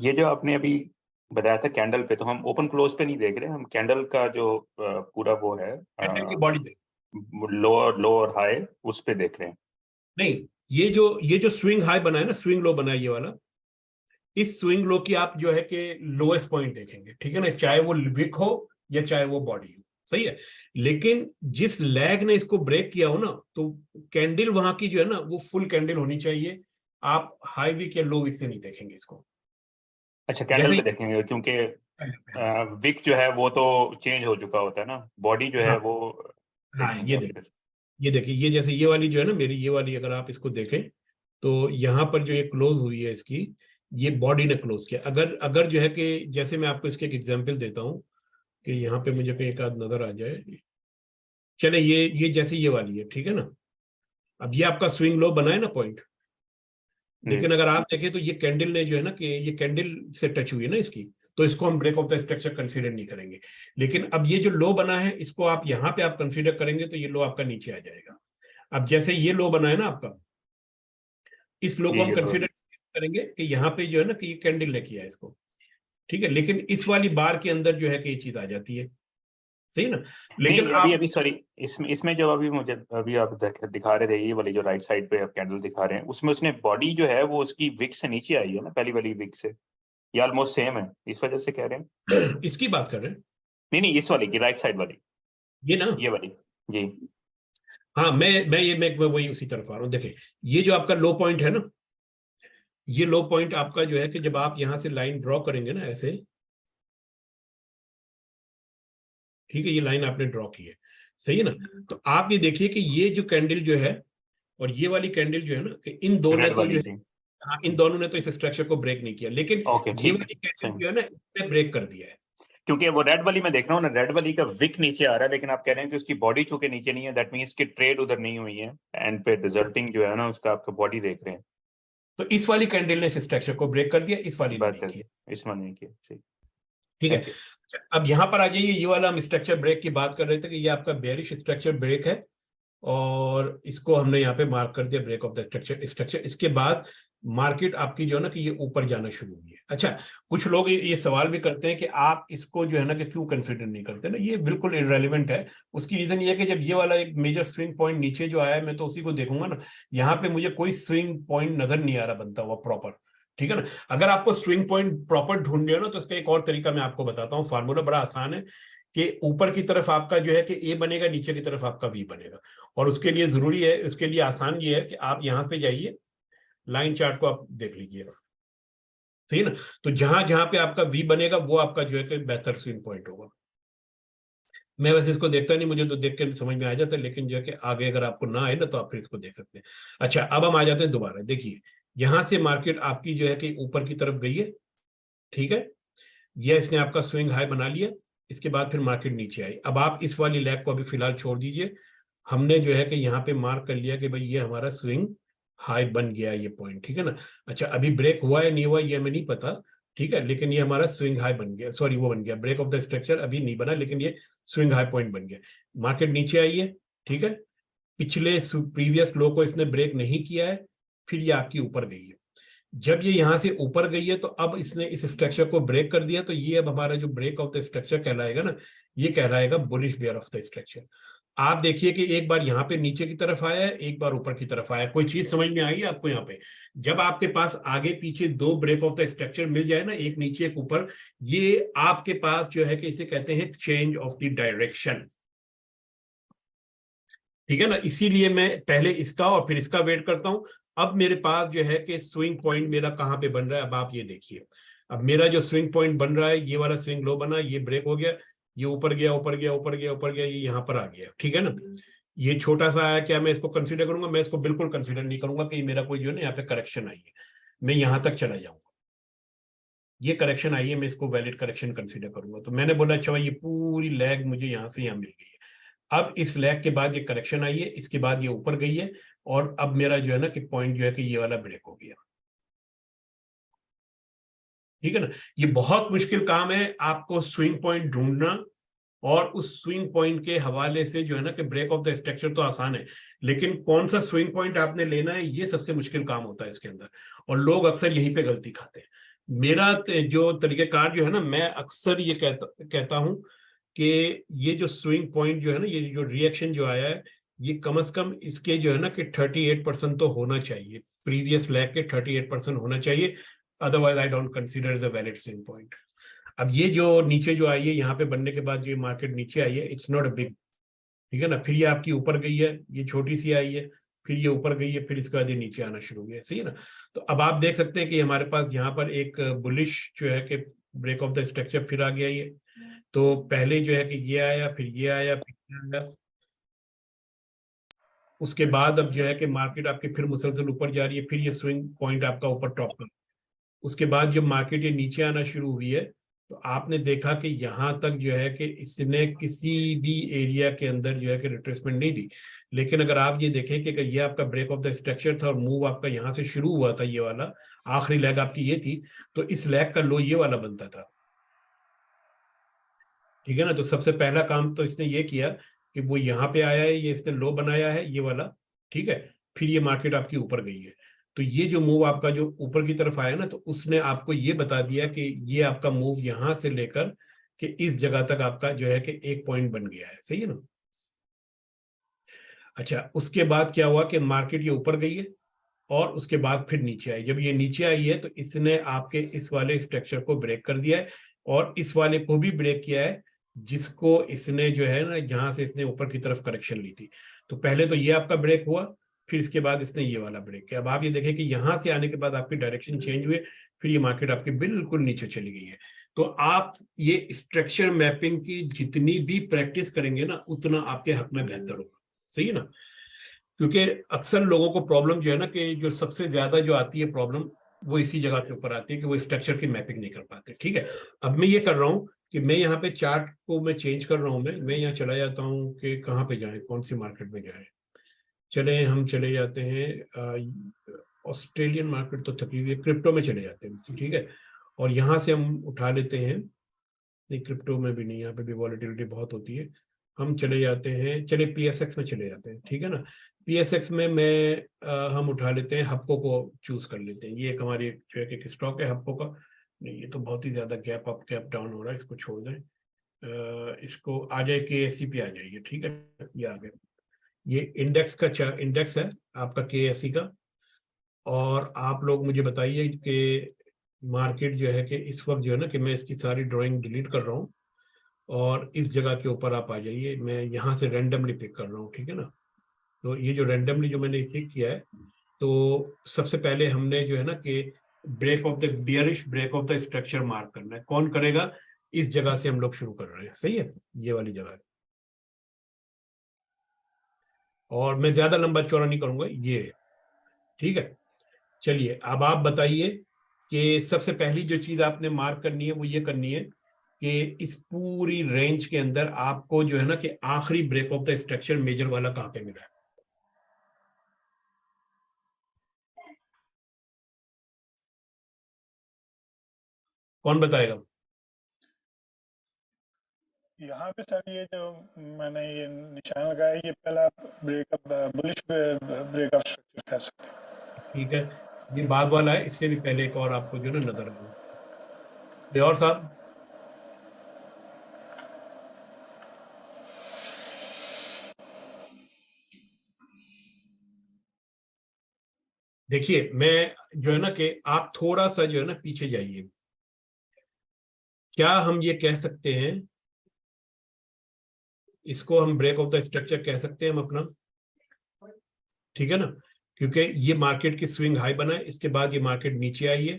ये जो आपने अभी बताया था कैंडल पे, तो हम ओपन क्लोज पे नहीं देख रहे, हम कैंडल का जो पूरा वो है कैंडल की बॉडी देख, लो और हाई, उस पे देख रहे हैं। नहीं, ये जो स्विंग हाई बना है ना, स्विंग लो बना है ये वाला, इस स्विंग लो की आप जो है कि लोएस्ट पॉइंट देखेंगे। ठीक है ना, चाहे वो विक हो या चाहे वो बॉडी हो। सही है, लेकिन जिस लैग ने इसको ब्रेक किया हो ना, तो कैंडल वहां की जो है ना वो फुल कैंडल होनी चाहिए। आप हाई विक या लो विक से नहीं देखेंगे इसको। अच्छा, कैंडल पे देखेंगे, क्योंकि विक जो है वो तो चेंज हो चुका होता है ना, बॉडी जो है वो हाँ, ये देखिए, ये जैसे ये वाली जो है ना मेरी, ये वाली अगर आप इसको देखें, तो यहाँ पर जो ये क्लोज हुई है इसकी, ये बॉडी ने क्लोज किया। अगर जो है कि जैसे मैं आपको इसके एक एग्जांपल देता हूँ कि यहाँ पे मुझे कहीं एक आध नजर आ जाए, चले ये जैसे ये वाली है, ठीक है ना। अब ये आपका स्विंग लो बना है ना पॉइंट, लेकिन अगर आप देखें तो ये कैंडल ने जो है ना कि ये कैंडल से टच हुई है ना इसकी, तो इसको हम break of the structure consider नहीं करेंगे। लेकिन अब ये जो लो बना है इसको आप यहाँ पे आप कंसीडर करेंगे तो ये लो आपका नीचे आ जाएगा। अब जैसे ये लो बना है ना आपका, इस लो को हम कंसीडर करेंगे कि यहाँ पे जो है ना कि ये कैंडल ने किया है इसको, ठीक है। लेकिन इस वाली बार के अंदर जो है कि ये चीज आ जाती है, सही ना। लेकिन अभी सॉरी, इसमें जो अभी मुझे अभी आप दिखा रहे थे, ये वाली जो राइट साइड पे आप कैंडल दिखा रहे हैं, उसमें उसने बॉडी जो है वो उसकी विक से नीचे आई है ना, पहली वाली विक से, ये ऑलमोस्ट सेम है, इस वजह से कह रहे हैं। इसकी बात कर रहे हैं, नहीं, इस वाली की राइट साइड वाली, ये ना, ये वाली जी। हाँ, मैं वही उसी तरफ आ रहा हूँ। देखें, ये जो आपका लो पॉइंट है ना, ये लो पॉइंट आपका जो है कि जब आप यहां से लाइन ड्रॉ करेंगे ना ऐसे, ठीक है, ये लाइन आपने ड्रॉ की है, सही है ना। तो आप ये देखिए कि ये जो कैंडल जो है और ये वाली कैंडल जो है ना, कि इन दोनों को जो है, हाँ, इन दोनों ने तो इस स्ट्रक्चर को ब्रेक नहीं किया, लेकिन ये वाली कैंडल जो है ना, इसने ब्रेक कर दिया है। क्योंकि वो रेड वाली मैं देख रहा हूँ ना, रेड वाली का विक नीचे आ रहा है, लेकिन आप कह रहे हैं कि उसकी बॉडी चूंकि नीचे नहीं है, दैट मींस कि ट्रेड उधर नहीं हुई है, एंड पे रिजल्टिंग जो है ना उसका आपका बॉडी देख रहे हैं। तो इस वाली कैंडल ने इस स्ट्रक्चर को ब्रेक कर दिया, इस वाली ने नहीं किया, इस वाली नहीं किया, ठीक है। अब यहां पर आ जाइए, ये वाला हम स्ट्रक्चर ब्रेक की बात कर रहे थे कि ये आपका बेयरिश स्ट्रक्चर ब्रेक है, और इसको हमने यहाँ पे मार्क कर दिया ब्रेक ऑफ द स्ट्रक्चर। इसके बाद मार्केट आपकी जो है ना कि ये ऊपर जाना शुरू हुई है। अच्छा, कुछ लोग ये सवाल भी करते हैं कि आप इसको जो है ना कि क्यों कंसिडर नहीं करते ना, ये बिल्कुल इररेलेवेंट है। उसकी रीजन ये है कि जब ये वाला एक मेजर स्विंग पॉइंट नीचे जो आया है, मैं तो उसी को देखूंगा ना। यहाँ पे मुझे कोई स्विंग पॉइंट नजर नहीं आ रहा बनता हुआ प्रॉपर, ठीक है ना। अगर आपको स्विंग पॉइंट प्रॉपर ढूंढने हो ना, तो इसका एक और तरीका मैं आपको बताता हूँ। फार्मूला बड़ा आसान है कि ऊपर की तरफ आपका जो है कि ए बनेगा, नीचे की तरफ आपका बी बनेगा। और उसके लिए जरूरी है, उसके लिए आसान ये है कि आप यहां पे जाइए, लाइन चार्ट को आप देख लीजिएगा, सही ना। तो जहां जहां पे आपका वी बनेगा वो आपका जो है कि बेहतर स्विंग पॉइंट होगा। मैं वैसे इसको देखता नहीं, मुझे तो देख के समझ में आ जाता है, लेकिन जो है कि आगे अगर आपको ना आए ना तो आप फिर इसको देख सकते हैं। अच्छा, अब हम आ जाते हैं दोबारा। देखिए, यहां से मार्केट आपकी जो है कि ऊपर की तरफ गई है, ठीक है, ये इसने आपका स्विंग हाई बना लिया। इसके बाद फिर मार्केट नीचे आई। अब आप इस वाली लेग को अभी फिलहाल छोड़ दीजिए। हमने जो है कि यहाँ पे मार्क कर लिया कि भाई ये हमारा स्विंग हाई बन गया ये पॉइंट, ठीक है ना। अच्छा, अभी ब्रेक हुआ है नहीं हुआ ये हमें नहीं पता, ठीक है, लेकिन ये हमारा स्विंग हाई बन गया, सॉरी वो बन गया, ब्रेक ऑफ द स्ट्रक्चर अभी नहीं बना, लेकिन ये स्विंग हाई पॉइंट बन गया। मार्केट नीचे आई है, ठीक है, पिछले प्रीवियस लो को इसने ब्रेक नहीं किया है, फिर ये आपकी ऊपर गई है। जब ये यहां से ऊपर गई है तो अब इसने इस स्ट्रक्चर को ब्रेक कर दिया, तो ये अब हमारा जो ब्रेक ऑफ द स्ट्रक्चर कहलाएगा ना, ये कहलाएगा bullish bear of the structure. आप देखिए कि एक बार यहाँ पे नीचे की तरफ आया है, एक बार ऊपर की तरफ आया। कोई चीज समझ में आई है आपको यहाँ पे? जब आपके पास आगे पीछे दो ब्रेक ऑफ द स्ट्रक्चर मिल जाए ना, एक नीचे एक ऊपर, ये आपके पास जो है कि इसे कहते हैं चेंज ऑफ द डायरेक्शन, ठीक है ना। इसीलिए मैं पहले इसका और फिर इसका वेट करता हूं। अब मेरे पास जो है कि स्विंग पॉइंट मेरा कहां पे बन रहा है, अब आप ये देखिए। अब मेरा जो स्विंग पॉइंट बन रहा है, ये वाला स्विंग लो बना, ये ब्रेक हो गया, ये ऊपर गया ऊपर गया ऊपर गया ऊपर गया, ये यहां पर आ गया, ठीक है ना। ये छोटा सा आया, क्या मैं इसको कंसीडर करूंगा? मैं इसको बिल्कुल कंसीडर नहीं करूंगा कि मेरा कोई जो है ना यहाँ पे करेक्शन आई है। मैं यहां तक चला जाऊंगा, ये करेक्शन आई है, मैं इसको वैलिड करेक्शन कंसीडर करूंगा। तो मैंने बोला अच्छा भाई ये पूरी लैग मुझे यहां से यहाँ मिल गई है। अब इस लैग के बाद ये करेक्शन आई है, इसके बाद ये ऊपर गई है, और अब मेरा जो है ना कि पॉइंट जो है कि ये वाला ब्रेक हो गया, ठीक है ना। ये बहुत मुश्किल काम है आपको स्विंग पॉइंट ढूंढना, और उस स्विंग पॉइंट के हवाले से जो है ना कि ब्रेक ऑफ द स्ट्रक्चर तो आसान है, लेकिन कौन सा स्विंग पॉइंट आपने लेना है ये सबसे मुश्किल काम होता है इसके अंदर, और लोग अक्सर यहीं पे गलती खाते हैं। मेरा जो तरीकेकार जो है ना, मैं अक्सर ये कहता हूं कि ये जो स्विंग पॉइंट जो है ना, ये जो रिएक्शन जो आया है, ये कम से कम इसके जो है ना कि 38% तो होना चाहिए, प्रीवियस लैग के 38% होना चाहिए, otherwise I don't consider is a valid swing point. अब ये जो नीचे जो आई है, यहाँ पे बनने के बाद जो मार्केट नीचे आई है, इट्स नॉट अ बिग, ठीक है ना। फिर ये आपकी ऊपर गई है, ये छोटी सी आई है, फिर ये ऊपर गई है, फिर इसके बाद ये नीचे आना शुरू हो गया, सही है ना। तो अब आप देख सकते हैं कि हमारे पास यहाँ पर एक बुलिश जो है कि ब्रेक ऑफ द स्ट्रक्चर फिर आ गया ये। तो पहले जो है कि ये आया, फिर ये आया, फिर ये आया। उसके बाद अब जो है कि मार्केट आपके फिर मुसलसल ऊपर जा रही है, फिर ये स्विंग पॉइंट आपका ऊपर टॉप पर। उसके बाद जब मार्केट ये नीचे आना शुरू हुई है तो आपने देखा कि यहाँ तक जो है कि इसने किसी भी एरिया के अंदर जो है कि रिट्रेसमेंट नहीं दी। लेकिन अगर आप ये देखें कि अगर ये आपका ब्रेक ऑफ द स्ट्रक्चर था और मूव आपका यहाँ से शुरू हुआ था, ये वाला आखिरी लेग आपकी ये थी, तो इस लेग का लो ये वाला बनता था। ठीक है ना। तो सबसे पहला काम तो इसने ये किया कि वो यहाँ पे आया है, ये इसने लो बनाया है ये वाला, ठीक है। फिर ये मार्केट आपकी ऊपर गई है, तो ये जो मूव आपका जो ऊपर की तरफ आया ना, तो उसने आपको ये बता दिया कि ये आपका मूव यहां से लेकर कि इस जगह तक आपका जो है कि एक पॉइंट बन गया है, सही है ना। अच्छा, उसके बाद क्या हुआ कि मार्केट ये ऊपर गई है और उसके बाद फिर नीचे आई। जब ये नीचे आई है तो इसने आपके इस वाले स्ट्रक्चर को ब्रेक कर दिया है और इस वाले को भी ब्रेक किया है, जिसको इसने जो है ना जहां से इसने ऊपर की तरफ करेक्शन ली थी। तो पहले तो ये आपका ब्रेक हुआ, फिर इसके बाद इसने ये वाला ब्रेक किया। अब आप ये देखें कि यहां से आने के बाद आपकी डायरेक्शन चेंज हुई, फिर ये मार्केट आपकी बिल्कुल नीचे चली गई है। तो आप ये स्ट्रक्चर मैपिंग की जितनी भी प्रैक्टिस करेंगे ना, उतना आपके हक में बेहतर होगा, सही है ना। क्योंकि अक्सर लोगों को प्रॉब्लम जो है ना कि जो सबसे ज्यादा जो आती है प्रॉब्लम, वो इसी जगह के ऊपर आती है कि वो स्ट्रक्चर की मैपिंग नहीं कर पाते। ठीक है, अब मैं ये कर रहा हूँ कि मैं यहाँ पे चार्ट को मैं चेंज कर रहा हूँ। मैं यहाँ चला जाता हूँ कि कहाँ पे जाए, कौन सी मार्केट में जाए। चले हम चले जाते हैं ऑस्ट्रेलियन मार्केट तो थकी हुई है, क्रिप्टो में चले जाते हैं, ठीक है। और यहाँ से हम उठा लेते हैं, नहीं क्रिप्टो में भी नहीं, यहाँ पे भी वॉलेटिलिटी बहुत होती है। हम चले जाते हैं, चले पीएसएक्स में चले जाते हैं, ठीक है ना। पीएसएक्स में हम उठा लेते हैं, हप्को को चूज कर लेते हैं। ये एक हमारी जो है कि स्टॉक है हप्को का। नहीं ये तो बहुत ही ज्यादा गैप अप गैप डाउन हो रहा है, इसको छोड़ दें। इसको आ जाए KSE पे आ जाइए, ठीक है, ये आ गया। ये इंडेक्स है आपका KSE का। और आप लोग मुझे बताइए कि मार्केट जो है कि इस वक्त जो है ना कि मैं इसकी सारी ड्राइंग डिलीट कर रहा हूँ और इस जगह के ऊपर आप आ जाइए। मैं यहाँ से रैंडमली पिक कर रहा हूँ, ठीक है ना। तो ये जो रैंडमली जो मैंने पिक किया है, तो सबसे पहले हमने जो है ना कि break of the bearish break of the structure mark करना है। कौन करेगा? इस जगह से हम लोग शुरू कर रहे हैं, सही है, ये वाली जगह है। और मैं ज्यादा लंबा चौड़ा नहीं करूंगा, ये है, ठीक है। चलिए अब आप बताइए कि सबसे पहली जो चीज आपने मार्क करनी है वो ये करनी है कि इस पूरी रेंज के अंदर आपको जो है ना कि आखिरी break of the structure major वाला कहां पे मिला है। कौन बताएगा? यहाँ पे सर ये जो मैंने ये निशान लगाया, ये पहला ब्रेकअप बुलिश ब्रेकअप स्ट्रक्चर कह सकते हैं। ठीक है, ये बाद वाला है, इससे भी पहले एक और आपको जो है ना नजर आएगा। और साहब देखिए, मैं जो है ना कि आप थोड़ा सा जो है ना पीछे जाइए। क्या हम ये कह सकते हैं, इसको हम ब्रेक ऑफ द स्ट्रक्चर कह सकते हैं हम अपना, ठीक है ना। क्योंकि ये मार्केट की स्विंग हाई बना है, इसके बाद ये मार्केट नीचे आई है,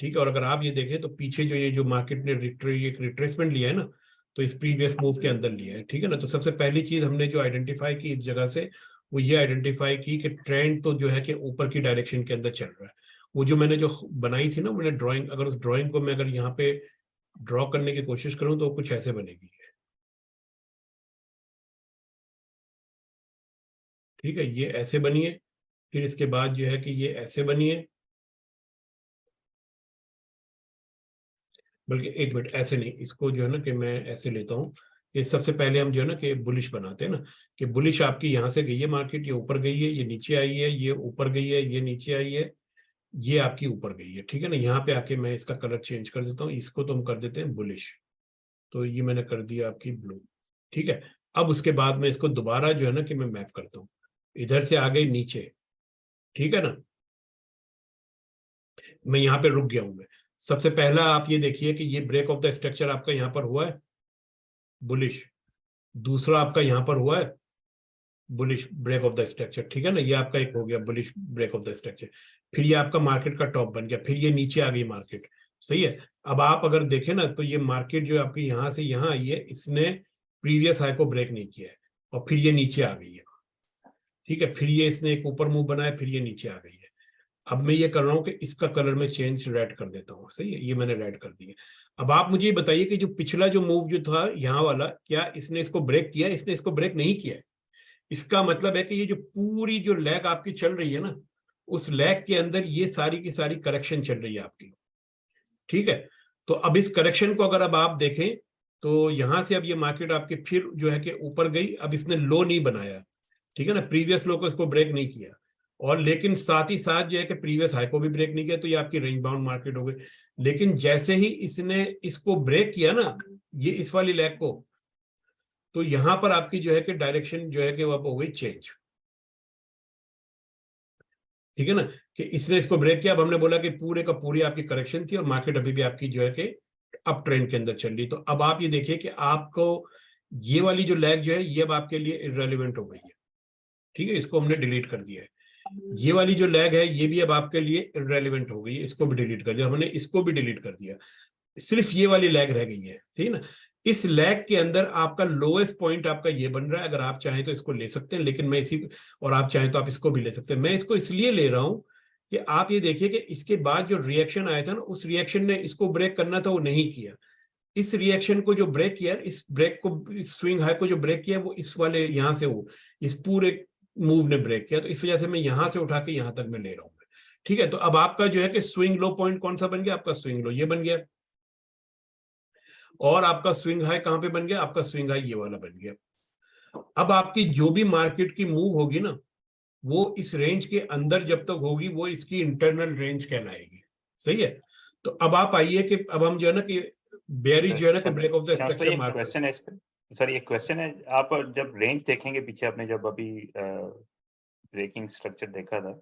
ठीक है। और अगर आप ये देखें तो पीछे जो ये जो मार्केट ने रिट्रेसमेंट लिया है ना, तो इस प्रीवियस मूव के अंदर लिया है, ठीक है ना। तो सबसे पहली चीज हमने जो आइडेंटिफाई की इस जगह से, वो ये आइडेंटिफाई की कि ट्रेंड तो जो है कि ऊपर की डायरेक्शन के अंदर चल रहा है। वो जो मैंने जो बनाई थी ना मैंने ड्रॉइंग, अगर उस ड्रॉइंग को मैं अगर यहाँ पे ड्रॉ करने की कोशिश करूं तो कुछ ऐसे बनेगी, ठीक है। ये ऐसे बनी है, फिर इसके बाद जो है कि ये ऐसे बनी है, बल्कि एक मिनट ऐसे नहीं, इसको जो है ना कि मैं ऐसे लेता हूँ कि सबसे पहले हम जो है ना कि बुलिश बनाते हैं ना, कि बुलिश आपकी यहाँ से गई है मार्केट, ये ऊपर गई है, ये नीचे आई है, ये ऊपर गई है, ये नीचे आई है, ये आपकी ऊपर गई है, ठीक है ना। यहाँ पे आके मैं इसका कलर चेंज कर देता हूँ, इसको तो हम कर देते हैं बुलिश, तो ये मैंने कर दिया आपकी ब्लू, ठीक है। अब उसके बाद मैं इसको दोबारा जो है ना कि मैं मैप करता हूँ, इधर से आ गई नीचे, ठीक है ना। मैं यहाँ पे रुक गया हूं। मैं सबसे पहला आप ये देखिए कि ये ब्रेक ऑफ द स्ट्रक्चर आपका यहाँ पर हुआ है बुलिश, दूसरा आपका यहाँ पर हुआ है bullish break of the structure, ठीक है ना। ये आपका एक हो गया bullish break of the structure, फिर ये आपका मार्केट का टॉप बन गया, फिर ये नीचे आ गई मार्केट, सही है। अब आप अगर देखें ना तो ये मार्केट जो आपकी यहाँ से यहाँ आई है, इसने प्रीवियस हाई को ब्रेक नहीं किया है और फिर ये नीचे आ गई है, ठीक है, फिर ये इसने एक ऊपर मूव बनाया, फिर ये नीचे आ गई है। अब मैं ये कर रहा हूँ कि इसका कलर में चेंज रेड कर देता हूँ, सही है, ये मैंने रेड कर दिया। अब आप मुझे ये बताइए कि जो पिछला जो मूव जो था यहाँ वाला, क्या इसने इसको ब्रेक किया? इसने इसको ब्रेक नहीं किया। इसका मतलब है कि ये जो पूरी जो लैग आपकी चल रही है ना, उस लैग के अंदर ये सारी की सारी करेक्शन चल रही है आपकी, ठीक है। तो अब इस करेक्शन को अगर अब आप देखें तो यहां से अब ये मार्केट आपकी फिर जो है कि ऊपर गई। अब इसने लो नहीं बनाया, ठीक है ना, प्रीवियस लो को इसको ब्रेक नहीं किया, और लेकिन साथ ही साथ जो है कि प्रीवियस हाई को भी ब्रेक नहीं किया, तो ये आपकी रेंज बाउंड मार्केट हो गई। लेकिन जैसे ही इसने इसको ब्रेक किया ना, ये इस वाली लैग को, तो यहां पर आपकी जो है कि डायरेक्शन जो है कि वो अब हो गई चेंज, ठीक है ना, कि इसने इसको ब्रेक किया। अब हमने बोला कि पूरे का पूरी आपकी करेक्शन थी और मार्केट अभी भी आपकी जो है कि अप ट्रेंड के अंदर चल रही। तो अब आप ये देखिए कि आपको ये वाली जो लैग जो है ये अब आपके लिए इररेलेवेंट हो गई है, ठीक है, इसको हमने डिलीट कर दिया है। ये वाली जो लैग है ये भी अब आपके लिए इररेलेवेंट हो गई है, इसको भी डिलीट कर दिया हमने, इसको भी डिलीट कर दिया, सिर्फ ये वाली लैग रह गई है, सही ना। इस लैग के अंदर आपका लोएस्ट पॉइंट आपका ये बन रहा है। अगर आप चाहें तो इसको ले सकते हैं, लेकिन मैं इसी, और आप चाहें तो आप इसको भी ले सकते हैं। मैं इसको इसलिए ले रहा हूं कि आप ये देखिए कि इसके बाद जो रिएक्शन आया था ना, उस रिएक्शन ने इसको ब्रेक करना था, वो नहीं किया। इस रिएक्शन को जो ब्रेक किया, इस ब्रेक को, इस स्विंग हाई को जो ब्रेक किया, वो इस वाले यहां से, वो इस पूरे मूव ने ब्रेक किया। तो इस वजह से मैं यहां से उठा के यहां तक मैं ले रहा हूं, ठीक है। तो अब आपका जो है कि स्विंग लो पॉइंट कौन सा बन गया? आपका स्विंग लो ये बन गया, और आपका स्विंग हाई कहां पे बन गया? आपका स्विंग हाई ये वाला बन गया। अब आपकी जो भी मार्केट की मूव होगी ना, वो इस रेंज के अंदर जब तक होगी, वो इसकी इंटरनल रेंज कहलाएगी, सही है। तो अब आप आइए कि अब हम जो है ना कि बेयरिश जो है ना कि break of the structure mark question है इस पे सर, ये क्वेश्चन है, आप जब रेंज देखेंगे पीछे, आपने जब अभी ब्रेकिंग स्ट्रक्चर देखा था,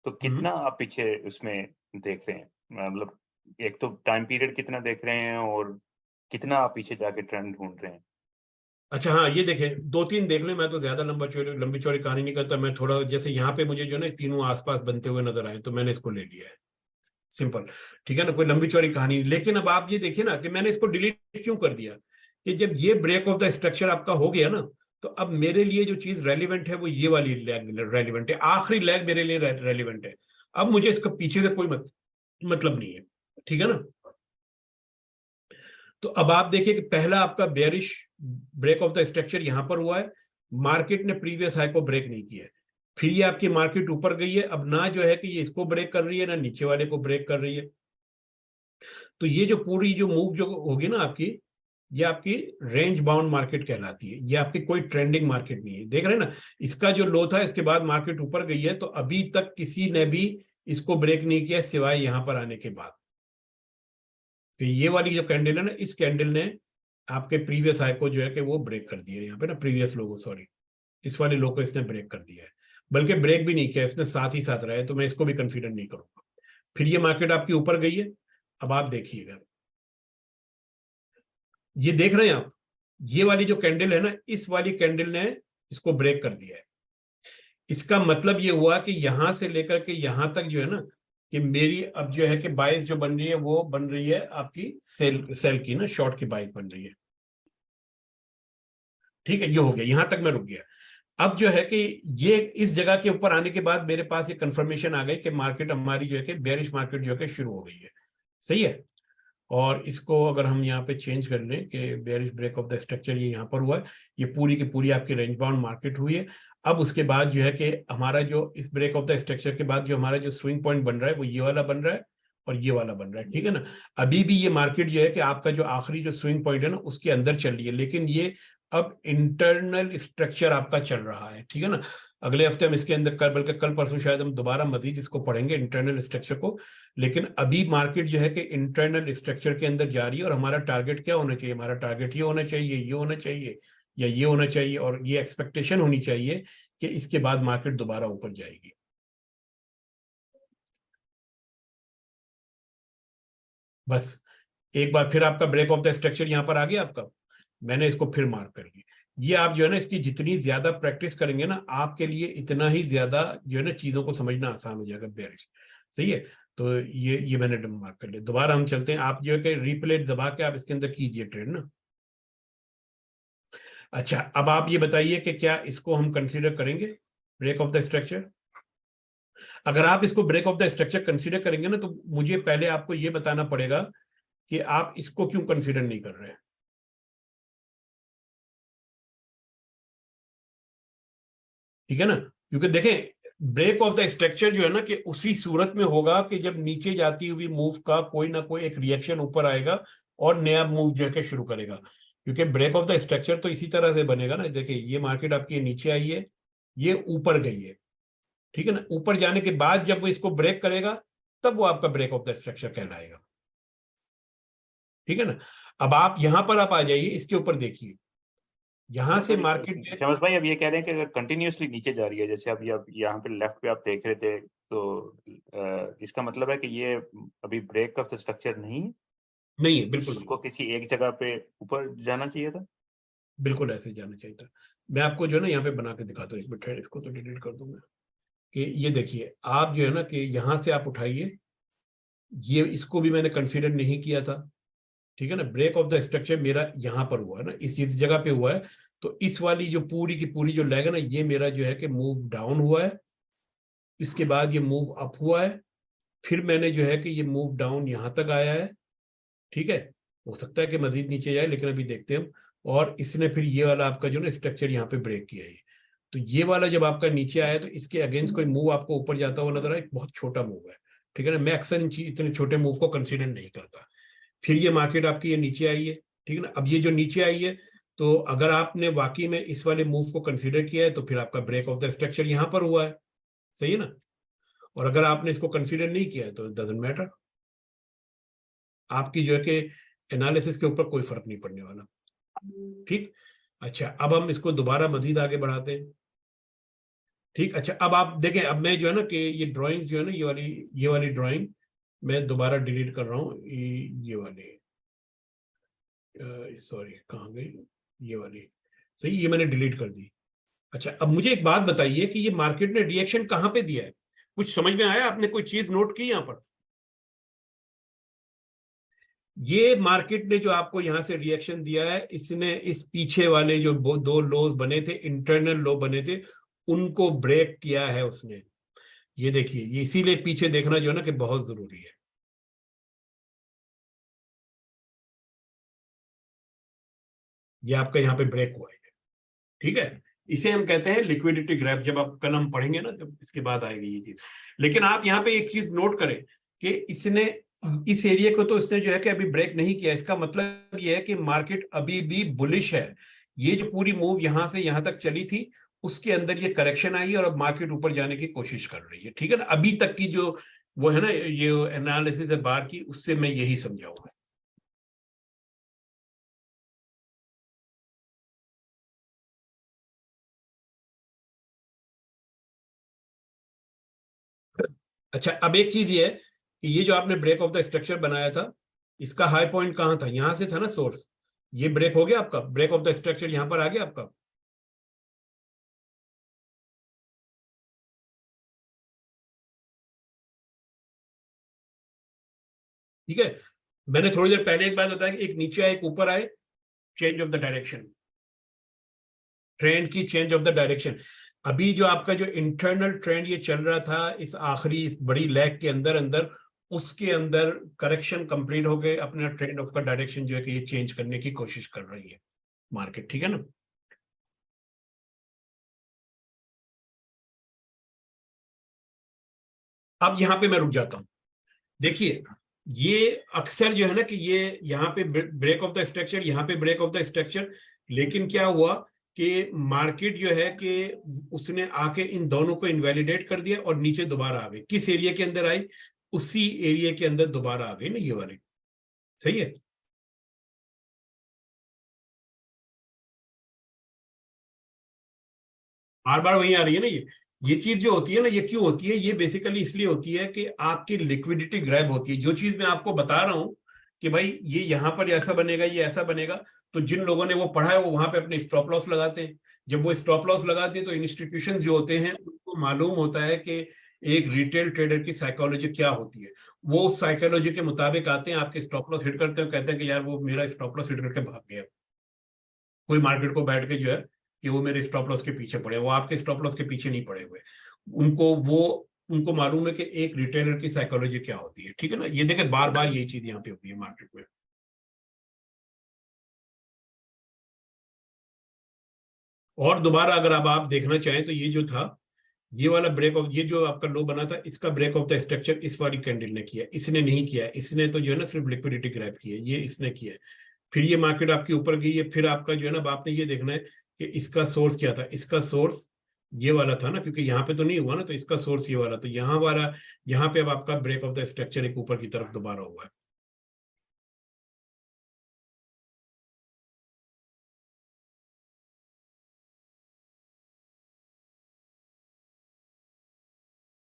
तो कितना आप पीछे उसमें देख रहे हैं? मतलब एक तो टाइम पीरियड कितना देख रहे हैं, और कितना आप पीछे जाके ट्रेंड ढूंढ रहे हैं? अच्छा, हाँ, ये देखें, दो तीन देख लें, मैं तो ज्यादा लंबी चौड़ी कहानी नहीं करता। मैं थोड़ा जैसे यहाँ पे मुझे जो है ना तीनों आसपास बनते हुए नजर आए, तो मैंने इसको ले लिया है, सिंपल, ठीक है ना, कोई लंबी चौड़ी कहानी नहीं। लेकिन अब आप ये देखिए ना कि मैंने इसको डिलीट क्यों कर दिया, कि जब ये ब्रेक ऑफ द स्ट्रक्चर आपका हो गया ना, तो अब मेरे लिए जो चीज रेलिवेंट है वो ये वाली लैग रेलिवेंट है, आखिरी लैग मेरे लिए रेलिवेंट है। अब मुझे इसका पीछे से कोई मतलब नहीं है, ठीक है ना। तो अब आप देखिए कि पहला आपका bearish break of the structure यहां पर हुआ है, मार्केट ने प्रीवियस हाई को ब्रेक नहीं किया है, फिर ये आपकी मार्केट ऊपर गई है। अब ना जो है कि ये इसको ब्रेक कर रही है, ना नीचे वाले को ब्रेक कर रही है। तो ये जो पूरी जो मूव जो होगी ना आपकी, ये आपकी रेंज बाउंड मार्केट कहलाती है, ये आपकी कोई ट्रेंडिंग मार्केट नहीं है। देख रहे हैं ना, इसका जो लो था इसके बाद मार्केट ऊपर गई है, तो अभी तक किसी ने भी इसको ब्रेक नहीं किया सिवाय यहां पर आने के बाद। तो ये वाली जो कैंडल है ना, इस कैंडल ने आपके प्रीवियस हाई को जो है कि वो ब्रेक कर दिया है, यहाँ पे ना प्रीवियस लो को, सॉरी, इस वाले लो को इसने ब्रेक कर दिया है। बल्कि ब्रेक भी नहीं किया इसने, साथ ही साथ रहा है, तो मैं इसको भी कंसीडर नहीं करूंगा। फिर ये मार्केट आपकी ऊपर गई है। अब आप देखिएगा, ये देख रहे हैं आप, ये वाली जो कैंडल है ना, इस वाली कैंडल ने इसको ब्रेक कर दिया है। इसका मतलब ये हुआ कि यहां से लेकर के यहां तक जो है ना, कि मेरी अब जो है कि बाइस जो बन रही है वो बन रही है आपकी सेल की ना, शॉर्ट की बाइस बन रही है, ठीक है। ये हो गया, यहां तक मैं रुक गया। अब जो है कि ये इस जगह के ऊपर आने के बाद मेरे पास ये कंफर्मेशन आ गई कि मार्केट हमारी जो है कि बेयरिश मार्केट जो है कि शुरू हो गई है, सही है। और इसको अगर हम यहाँ पे चेंज कर लें कि bearish break of the structure ये यहाँ पर हुआ है, ये पूरी की पूरी आपकी रेंज बाउंड मार्केट हुई है। अब उसके बाद जो है कि हमारा जो इस ब्रेक ऑफ द स्ट्रक्चर के बाद जो हमारा जो स्विंग पॉइंट बन रहा है वो ये वाला बन रहा है और ये वाला बन रहा है, ठीक है ना। अभी भी ये मार्केट जो है कि आपका जो आखिरी जो स्विंग पॉइंट है ना उसके अंदर चल रही है, लेकिन ये अब इंटरनल स्ट्रक्चर आपका चल रहा है, ठीक है ना। अगले हफ्ते हम इसके अंदर बल्कि कल परसों शायद हम दोबारा मजीद इसको पढ़ेंगे इंटरनल स्ट्रक्चर को। लेकिन अभी मार्केट जो है कि इंटरनल स्ट्रक्चर के अंदर जा रही है, और हमारा टारगेट क्या होना चाहिए? हमारा टारगेट ये होना चाहिए, ये होना चाहिए, या ये होना चाहिए, और ये एक्सपेक्टेशन होनी चाहिए कि इसके बाद मार्केट दोबारा ऊपर जाएगी। बस एक बार फिर आपका ब्रेक ऑफ द स्ट्रक्चर यहां पर आ गया आपका, मैंने इसको फिर मार्क कर लिया। ये आप जो है ना इसकी जितनी ज्यादा प्रैक्टिस करेंगे ना, आपके लिए इतना ही ज्यादा जो है ना चीजों को समझना आसान हो जाएगा बेयरिश, सही है। तो ये मैंने मार्क कर लिया। दोबारा हम चलते हैं, आप जो है कि रिप्ले दबा के आप इसके अंदर कीजिए ट्रेड ना। अच्छा, अब आप ये बताइए कि क्या इसको हम कंसीडर करेंगे ब्रेक ऑफ द स्ट्रक्चर। अगर आप इसको break of the structure consider करेंगे ना, तो मुझे पहले आपको ये बताना पड़ेगा कि आप इसको क्यों कंसीडर नहीं कर रहे हैं। ठीक है ना, क्योंकि देखें ब्रेक ऑफ द स्ट्रक्चर जो है ना कि उसी सूरत में होगा कि जब नीचे जाती हुई मूव का कोई ना कोई एक रिएक्शन ऊपर आएगा और नया मूव जो है शुरू करेगा। क्योंकि ब्रेक ऑफ द स्ट्रक्चर तो इसी तरह से बनेगा ना, देखिए ये मार्केट आपकी नीचे आई है, ये ऊपर गई है, ठीक है ना, ऊपर जाने के बाद जब वो इसको ब्रेक करेगा तब वो आपका ब्रेक ऑफ द स्ट्रक्चर कहलाएगा। ठीक है ना, अब आप यहां पर आप आ जाइए, इसके ऊपर देखिए, यहां से मार्केट शमस भाई अब ये कह रहे हैं कि अगर कंटिन्यूअसली नीचे जा रही है, जैसे अभी आप यहाँ पे लेफ्ट पे आप देख रहे थे, तो इसका मतलब है कि ये अभी ब्रेक ऑफ द स्ट्रक्चर नहीं है, बिल्कुल उसको किसी एक जगह पे ऊपर जाना चाहिए था, बिल्कुल ऐसे जाना चाहिए था। मैं आपको जो है ना यहाँ पे बना के दिखाता हूँ, एक मिनट, इसको तो डिलीट कर दूंगा। कि ये देखिए आप जो है ना कि यहां से आप उठाइए, ये इसको भी मैंने कंसीडर नहीं किया था। ठीक है ना, ब्रेक ऑफ द स्ट्रक्चर मेरा यहां पर हुआ है ना, इस जगह पे हुआ है। तो इस वाली जो पूरी की पूरी जो लेग है ना, ये मेरा जो है कि मूव डाउन हुआ है, इसके बाद ये मूव अप हुआ है, फिर मैंने जो है कि ये मूव डाउन यहां तक आया है। ठीक है, हो सकता है कि मजीद नीचे जाए, लेकिन अभी देखते हैं हम। और इसने फिर ये वाला आपका जो ना स्ट्रक्चर यहाँ पे ब्रेक किया है। तो ये वाला जब आपका नीचे आया तो इसके अगेंस्ट कोई मूव आपको ऊपर जाता हुआ नजर आए, बहुत छोटा मूव है। ठीक है ना, मैं अक्सर इतने छोटे मूव को कंसीडर नहीं करता। फिर ये मार्केट आपकी ये नीचे आई है, ठीक है ना, अब ये जो नीचे आई है, तो अगर आपने वाकई में इस वाले मूव को कंसीडर किया है तो फिर आपका ब्रेक ऑफ द स्ट्रक्चर यहां पर हुआ है, सही है ना। और अगर आपने इसको कंसीडर नहीं किया है तो डजंट मैटर, आपकी जो है कि एनालिसिस के ऊपर कोई फर्क नहीं पड़ने वाला। ठीक, अच्छा अब हम इसको दोबारा मजीद आगे बढ़ाते हैं। ठीक, अच्छा अब आप देखें, अब मैं जो है ना कि ये ड्राइंग्स जो है ना, ये वाली ड्राइंग मैं दोबारा डिलीट कर रहा हूँ, ये वाली, सॉरी कहाँ गई ये वाली, सही, ये मैंने डिलीट कर दी। अच्छा अब मुझे एक बात बताइए कि ये मार्केट ने रिएक्शन कहाँ पे दिया है, कुछ समझ में आया? आपने कोई चीज नोट की यहाँ पर? ये मार्केट ने जो आपको यहां से रिएक्शन दिया है, इसने इस पीछे वाले जो दो लोज बने थे, इंटरनल लो बने थे, उनको ब्रेक किया है उसने। ये देखिए, ये इसीलिए पीछे देखना जो है ना कि बहुत जरूरी है। ये आपका यहाँ पे ब्रेक हुआ है, ठीक है, इसे हम कहते हैं लिक्विडिटी ग्रैब। जब आप कल हम पढ़ेंगे ना, जब इसके बाद आएगी ये चीज। लेकिन आप यहाँ पे एक चीज नोट करें कि इसने इस एरिया को तो इसने जो है कि अभी ब्रेक नहीं किया, इसका मतलब ये है कि मार्केट अभी भी बुलिश है। ये जो पूरी मूव यहां से यहां तक चली थी, उसके अंदर ये करेक्शन आई और अब मार्केट ऊपर जाने की कोशिश कर रही है। ठीक है ना, अभी तक की जो वो है ना, ये एनालिसिस है बार की, उससे मैं यही समझाऊंगा। अच्छा अब एक चीज ये है कि ये जो आपने ब्रेक ऑफ द स्ट्रक्चर बनाया था, इसका हाई पॉइंट कहां था? यहां से था ना सोर्स, ये ब्रेक हो गया आपका, ब्रेक ऑफ द स्ट्रक्चर यहां पर आ गया आपका। ठीक है, मैंने थोड़ी देर पहले एक बात बताया कि एक नीचे आए एक ऊपर आए, change of the direction, trend की चेंज ऑफ द डायरेक्शन। अभी जो आपका जो इंटरनल ट्रेंड ये चल रहा था इस आखिरी इस बड़ी लैग के अंदर अंदर, उसके अंदर करेक्शन कंप्लीट हो गए, अपना ट्रेंड ऑफ का डायरेक्शन जो है कि ये चेंज करने की कोशिश कर रही है मार्केट। ठीक है ना, अब यहां पे मैं रुक जाता हूं। देखिए ये अक्सर जो है ना कि ये यहाँ पे ब्रेक ऑफ द स्ट्रक्चर, यहाँ पे ब्रेक ऑफ द स्ट्रक्चर, लेकिन क्या हुआ कि मार्केट जो है कि उसने आके इन दोनों को इनवैलिडेट कर दिया और नीचे दोबारा आ गई। किस एरिया के अंदर आई? उसी एरिया के अंदर दोबारा आ गई ना ये वाले, सही है। बार बार वही आ रही है ना ये चीज जो होती है ना, ये क्यों होती है? ये बेसिकली इसलिए होती है कि आपकी लिक्विडिटी ग्रैब होती है। जो चीज मैं आपको बता रहा हूं कि भाई ये यहां पर ऐसा बनेगा, ये ऐसा बनेगा, तो जिन लोगों ने वो पढ़ा है वो वहां पे अपने स्टॉप लॉस लगाते हैं। जब वो स्टॉप लॉस लगाते हैं तो इंस्टीट्यूशन जो होते हैं उनको मालूम होता है कि एक रिटेल ट्रेडर की साइकोलॉजी क्या होती है। वो उस साइकोलॉजी के मुताबिक आते हैं, आपके स्टॉप लॉस हिट करते हैं, कहते हैं कि यार वो मेरा स्टॉप लॉस हिट करके भाग गया। कोई मार्केट को बैठ के जो है कि वो मेरे स्टॉप लॉस के पीछे पड़े, वो आपके स्टॉप लॉस के पीछे नहीं पड़े हुए। उनको मालूम है कि एक रिटेलर की साइकोलॉजी क्या होती है, ठीक है ना। ये देखें बार बार यही चीज यहाँ पे होती है मार्केट में। और दोबारा अगर अब आप देखना चाहें तो ये जो था, ये वाला ब्रेक ऑफ, ये जो आपका लो बना था, इसका ब्रेक ऑफ द स्ट्रक्चर इस वाली कैंडल ने किया, इसने नहीं किया। इसने तो जो है ना सिर्फ लिक्विडिटी ग्रैब की है, ये इसने किया है। फिर ये मार्केट आपकी ऊपर गई है, फिर आपका जो है ना, अब आपने ये देखना है कि इसका सोर्स क्या था। इसका सोर्स ये वाला था ना, क्योंकि यहाँ पे तो नहीं हुआ ना, तो इसका सोर्स ये वाला, तो यहाँ पे अब आपका ब्रेक ऑफ द स्ट्रक्चर एक ऊपर की तरफ दोबारा हुआ है।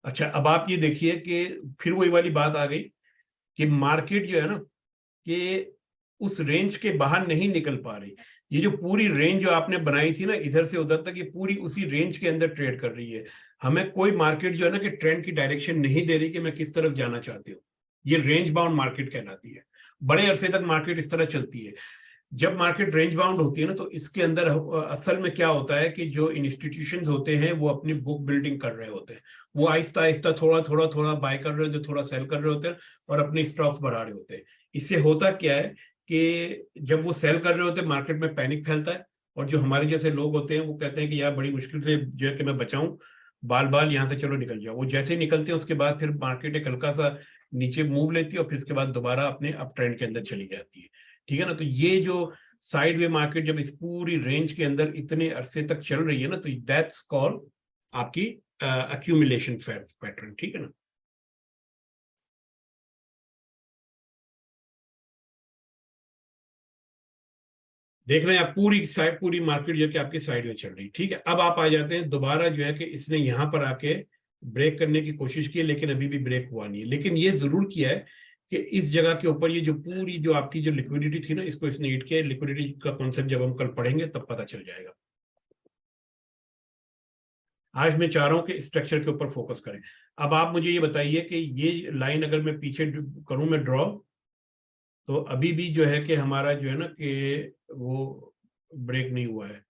अच्छा, अब आप ये देखिए कि फिर वही वाली बात आ गई कि मार्केट जो है ना, कि उस रेंज के बाहर नहीं निकल पा रही। ये जो पूरी रेंज जो आपने बनाई थी ना इधर से उधर तक, ये पूरी उसी रेंज के अंदर ट्रेड कर रही है। हमें कोई मार्केट जो है ना कि ट्रेंड की डायरेक्शन नहीं दे रही कि मैं किस तरफ जाना चाहती हूँ। ये रेंज बाउंड मार्केट कहलाती है। बड़े अरसे तक मार्केट इस तरह चलती है। जब मार्केट रेंज बाउंड होती है ना, तो इसके अंदर असल में क्या होता है कि जो इंस्टीट्यूशंस होते हैं वो अपनी बुक बिल्डिंग कर रहे होते हैं। वो आहिस्ता आहिस्ता थोड़ा थोड़ा थोड़ा बाय कर रहे होते हैं, थोड़ा सेल कर रहे होते हैं, और अपने स्टॉक्स बढ़ा रहे होते हैं। इससे होता क्या है कि जब वो सेल कर रहे होते हैं, मार्केट में पैनिक फैलता है, और जो हमारे जैसे लोग होते हैं वो कहते हैं कि यार बड़ी मुश्किल से जो है कि मैं बचाऊं, बाल बाल यहाँ से, चलो निकल जाओ। वो जैसे ही निकलते हैं उसके बाद फिर मार्केट एक हल्का सा नीचे मूव लेती है, और फिर उसके बाद दोबारा अपने अप ट्रेंड के अंदर चली जाती है, ठीक है ना। तो ये जो साइडवे मार्केट जब इस पूरी रेंज के अंदर इतने अरसे तक चल रही है ना, तो दैट्स कॉल्ड आपकी अक्यूमुलेशन पैटर्न, ठीक है ना। देख रहे हैं आप पूरी मार्केट जो कि आपकी साइड में चल रही, ठीक है। अब आप आ जाते हैं दोबारा जो है कि इसने यहां पर आके ब्रेक करने की कोशिश की, लेकिन अभी भी ब्रेक हुआ नहीं है। लेकिन ये जरूर किया है कि इस जगह के ऊपर ये जो पूरी जो आपकी जो लिक्विडिटी थी ना, इसको इसने हिट किया। लिक्विडिटी का कॉन्सेप्ट जब हम कल पढ़ेंगे तब पता चल जाएगा। आज मैं चाह रहा हूं कि स्ट्रक्चर के ऊपर फोकस करें। अब आप मुझे ये बताइए कि ये लाइन अगर मैं पीछे करूं मैं ड्रॉ, तो अभी भी जो है कि हमारा जो है ना कि वो ब्रेक नहीं हुआ है।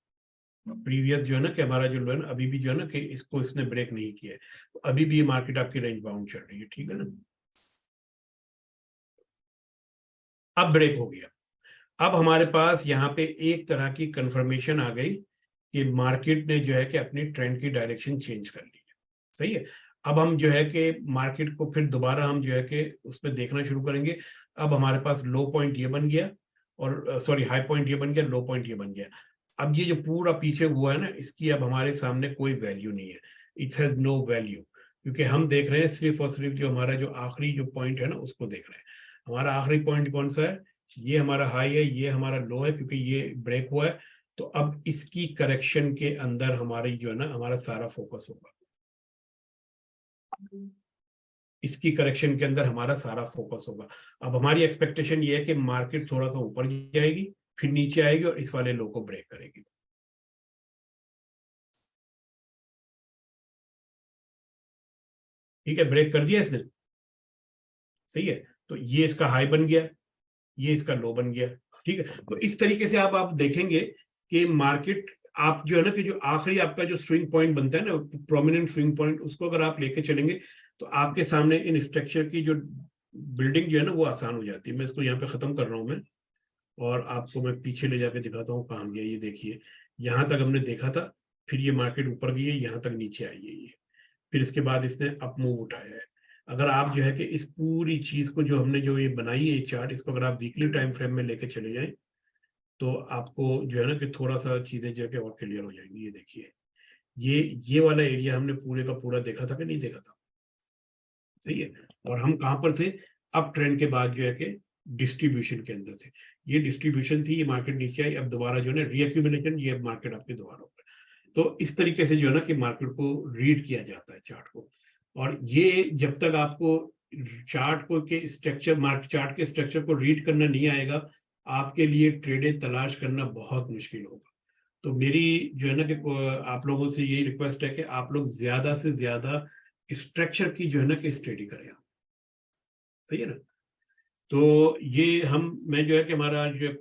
प्रीवियस जो है ना कि हमारा जो है ना, अभी भी जो है ना कि इसको इसने ब्रेक नहीं किया है, तो अभी भी ये मार्केट आपकी रेंज बाउंड चल रही है, ठीक है ना। अब ब्रेक हो गया। अब हमारे पास यहाँ पे एक तरह की कंफर्मेशन आ गई कि मार्केट ने जो है कि अपनी ट्रेंड की डायरेक्शन चेंज कर ली है, सही है। अब हम जो है कि मार्केट को फिर दोबारा हम जो है कि उसमें देखना शुरू करेंगे। अब हमारे पास लो पॉइंट ये बन गया, और सॉरी हाई पॉइंट ये बन गया, लो पॉइंट ये बन गया। अब ये जो पूरा पीछे हुआ है ना, इसकी अब हमारे सामने कोई वैल्यू नहीं है। इट हैज नो वैल्यू, क्योंकि हम देख रहे हैं सिर्फ और सिर्फ जो हमारा जो आखिरी जो पॉइंट है ना उसको देख रहे हैं। हमारा आखिरी पॉइंट कौन सा है? ये हमारा हाई है, ये हमारा लो है, क्योंकि ये ब्रेक हुआ है। तो अब इसकी करेक्शन के अंदर हमारी जो है ना हमारा सारा फोकस होगा। इसकी करेक्शन के अंदर हमारा सारा फोकस होगा। अब हमारी एक्सपेक्टेशन ये है कि मार्केट थोड़ा सा ऊपर जाएगी, फिर नीचे आएगी, और इस वाले लो को ब्रेक करेगी। ठीक है, ब्रेक कर दिया इसने, सही है। तो ये इसका हाई बन गया, ये इसका लो बन गया, ठीक है। तो इस तरीके से आप देखेंगे कि मार्केट, आप जो है ना कि जो आखिरी आपका जो स्विंग पॉइंट बनता है ना, प्रोमिनेंट स्विंग पॉइंट, उसको अगर आप लेके चलेंगे तो आपके सामने इन स्ट्रक्चर की जो बिल्डिंग जो है ना वो आसान हो जाती है। मैं इसको यहाँ पे खत्म कर रहा हूँ मैं, और आपको मैं पीछे ले जाके दिखाता हूँ कहाँ गया। ये देखिए, यहाँ तक हमने देखा था, फिर ये मार्केट ऊपर गई है, यहाँ तक नीचे आई है ये, फिर इसके बाद इसने अप मूव उठाया है। अगर आप जो है कि इस पूरी चीज को जो हमने जो ये बनाई है चार्ट, इसको अगर आप वीकली टाइम फ्रेम में लेके चले जाएं, तो आपको जो है ना कि थोड़ा सा चीजें जो है कि और क्लियर हो जाएंगी। ये देखिए, ये वाला एरिया हमने पूरे का पूरा देखा था कि नहीं देखा था, सही है। और हम कहाँ पर थे? अप ट्रेंड के बाद जो है कि डिस्ट्रीब्यूशन के अंदर थे। ये डिस्ट्रीब्यूशन थी, ये मार्केट नीचे आई, अब दोबारा जो है ना रीअक्यूमुलेशन, ये मार्केट आपके दोबारा हो गया। तो इस तरीके से जो है ना कि मार्केट को रीड किया जाता है चार्ट को। और ये जब तक आपको चार्ट को के स्ट्रक्चर, मार्केट चार्ट के स्ट्रक्चर को रीड करना नहीं आएगा, आपके लिए ट्रेडें तलाश करना बहुत मुश्किल होगा। तो मेरी जो है ना कि आप लोगों से यही रिक्वेस्ट है कि आप लोग ज्यादा से ज्यादा स्ट्रक्चर की जो है ना कि स्टडी करें, सही है ना। तो ये मैं जो है कि हमारा जो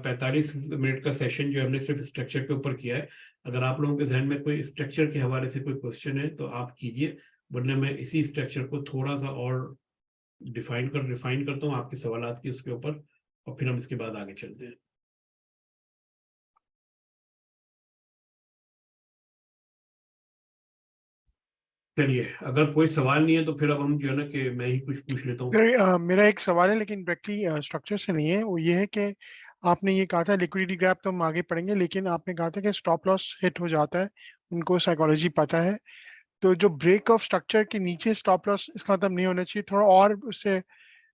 45 मिनट का सेशन जो हमने सिर्फ स्ट्रक्चर के ऊपर किया है। अगर आप लोगों के जहन में कोई स्ट्रक्चर के हवाले से कोई क्वेश्चन है तो आप कीजिए, वरना मैं इसी स्ट्रक्चर को थोड़ा सा और रिफाइन करता हूँ आपके सवालात की उसके ऊपर, और फिर हम इसके बाद आगे चलते हैं। चलिए, अगर कोई सवाल नहीं है तो फिर अब हम जो है ना कि मैं ही कुछ पूछ लेता हूँ। मेरा एक सवाल है, लेकिन डायरेक्टली स्ट्रक्चर से नहीं है। वो ये है कि आपने ये कहा था लिक्विडिटी गैप तो हम आगे पढ़ेंगे, लेकिन आपने कहा था कि स्टॉप लॉस हिट हो जाता है, उनको साइकोलॉजी पता है। तो जो ब्रेक ऑफ स्ट्रक्चर के नीचे स्टॉप लॉस, इसका मतलब नहीं होना चाहिए, थोड़ा और उससे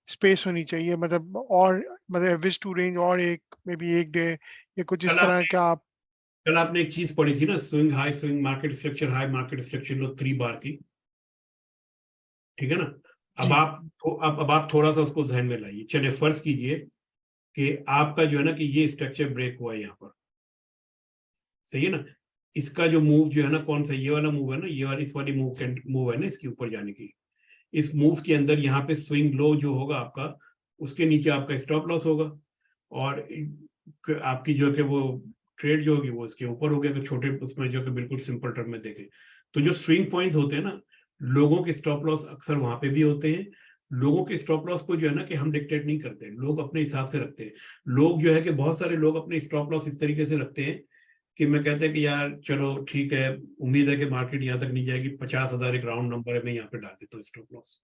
स्पेस होनी चाहिए, मतलब और मतलब विज टू रेंज और एक मे बी एक डे या कुछ कल इस तरह आपने का आप। कल आपने एक चीज पढ़ी थी ना, swing high swing market structure, high market structure low 3 बार की, ठीक है ना। अब जी आप अब आप थोड़ा सा उसको जहन में लाइए। चलिए फर्ज कीजिए कि आपका जो है ना कि ये स्ट्रक्चर ब्रेक हुआ है यहाँ पर, सही है ना। इसका जो मूव जो है ना, कौन सा, ये वाला मूव है ना, ये वाली इस वाली मूव है ना इसके ऊपर जाने की। इस मूव के अंदर यहाँ पे स्विंग लो जो होगा आपका, उसके नीचे आपका स्टॉप लॉस होगा, और आपकी जो है कि वो ट्रेड जो होगी वो इसके ऊपर होगी, अगर छोटे उसमें जो कि बिल्कुल सिंपल टर्म में देखें। तो जो स्विंग पॉइंट्स होते हैं ना, लोगों के स्टॉप लॉस अक्सर वहां पे भी होते हैं। लोगों के स्टॉप लॉस को जो है ना कि हम डिक्टेट नहीं करते, लोग अपने हिसाब से रखते हैं। लोग जो है कि बहुत सारे लोग अपने स्टॉप लॉस इस तरीके से रखते हैं कि मैं कहते हैं कि यार चलो ठीक है, उम्मीद है कि मार्केट यहाँ तक नहीं जाएगी, 50,000 एक राउंड नंबर है, मैं यहाँ पे डाल देता हूँ स्टॉप लॉस।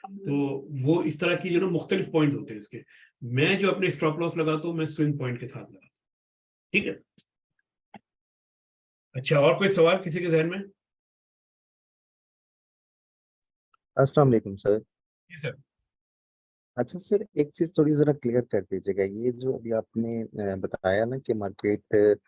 तो वो इस तरह की जो ना मुख्तलिफ पॉइंट होते हैं इसके। मैं जो अपने स्टॉप लॉस लगाता हूँ मैं स्विंग पॉइंट के साथ लगाता हूँ, ठीक है। अच्छा, और कोई सवाल किसी के जहन में? अस्सलाम वालेकुम सर। जी सर। अच्छा सर, एक चीज थोड़ी जरा क्लियर कर दीजिएगा। ये जो अभी आपने बताया ना कि मार्केट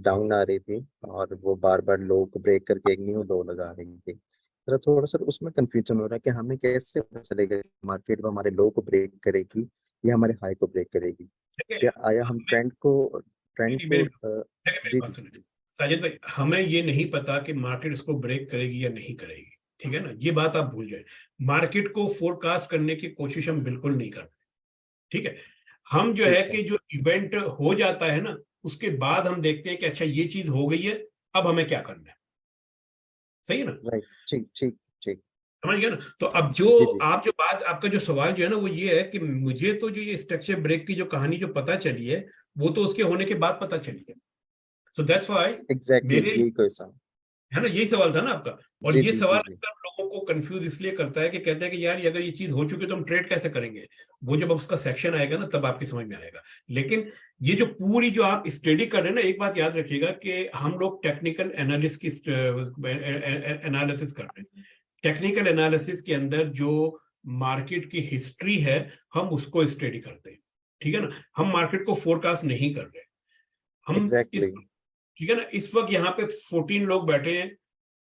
डाउन आ रही थी और वो बार बार लो को ब्रेक करके एक न्यू लो लगा रही थी, जरा थोड़ा सा उसमें कंफ्यूजन हो रहा है कि हमें कैसे पता चलेगा कि मार्केट वो हमारे लो को ब्रेक करेगी या हमारे हाई को ब्रेक करेगी। देखिए क्या आया हम ट्रेंड को देखिए मेरी जी बात जी सुनिए जी साजिद भाई, हमें ये नहीं पता कि मार्केट इसको ब्रेक करेगी या नहीं करेगी, ठीक है ना, ये बात आप भूल जाए। मार्केट को फोरकास्ट करने की कोशिश हम बिल्कुल नहीं कर रहे, ठीक है। हम जो है ठीक है। कि जो इवेंट हो जाता है ना, उसके बाद हम देखते हैं कि अच्छा ये चीज हो गई है, अब हमें क्या करना है, सही है ना। राइट, ठीक ठीक ठीक। समझ गया ना। तो अब जो जी जी। आप जो बात, आपका जो सवाल जो है ना वो ये है कि मुझे तो जो ये स्ट्रक्चर ब्रेक की जो कहानी जो पता चली है, वो तो उसके होने के बाद पता चली है। सो दैट्स व्हाई एग्जैक्टली मेरे, यही क्वेश्चन। है ना, यही सवाल था ना आपका। और जी ये जी सवाल जी जी। अक्सर लोगों को कंफ्यूज इसलिए करता है कि कहते हैं कि यार ये अगर ये चीज हो चुकी है तो हम ट्रेड कैसे करेंगे। वो जब उसका सेक्शन आएगा ना तब आपकी समझ में आएगा। लेकिन ये जो पूरी जो आप स्टडी कर रहे हैं ना, एक बात याद रखिएगा कि हम लोग टेक्निकल एनालिसिस की एनालिसिस कर रहे हैं। टेक्निकल एनालिसिस के अंदर जो मार्केट की हिस्ट्री है, हम उसको स्टडी करते हैं, ठीक है ना। हम मार्केट को फोरकास्ट नहीं कर रहे। हम इस, एग्जैक्टली। ठीक है ना, इस वक्त यहाँ पे 14 लोग बैठे हैं।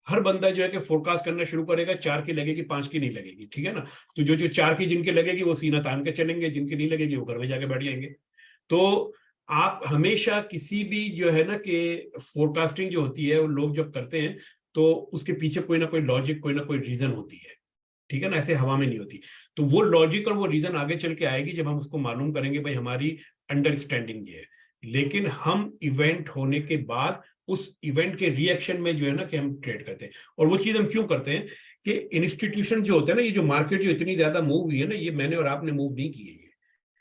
हर बंदा जो है कि फोरकास्ट करना शुरू करेगा, 4 की लगेगी, 5 की नहीं लगेगी, ठीक है ना। तो जो जो 4 की जिनके लगेगी वो सीना तान के चलेंगे, जिनकी नहीं लगेगी वो घर में जाके बैठ जाएंगे। तो आप हमेशा किसी भी जो है ना कि फोरकास्टिंग जो होती है वो लोग जब करते हैं तो उसके पीछे कोई ना कोई लॉजिक, कोई ना कोई रीजन होती है, ठीक है ना, ऐसे हवा में नहीं होती। तो वो लॉजिक और वो रीजन आगे चल के आएगी जब हम उसको मालूम करेंगे भाई हमारी अंडरस्टैंडिंग ये है। लेकिन हम इवेंट होने के बाद उस इवेंट के रिएक्शन में जो है ना कि हम ट्रेड करते हैं। और वो चीज हम क्यों करते हैं कि इंस्टीट्यूशन जो होते हैं ना, ये जो मार्केट जो इतनी ज्यादा मूव हुई है ना, ये मैंने और आपने मूव नहीं की है,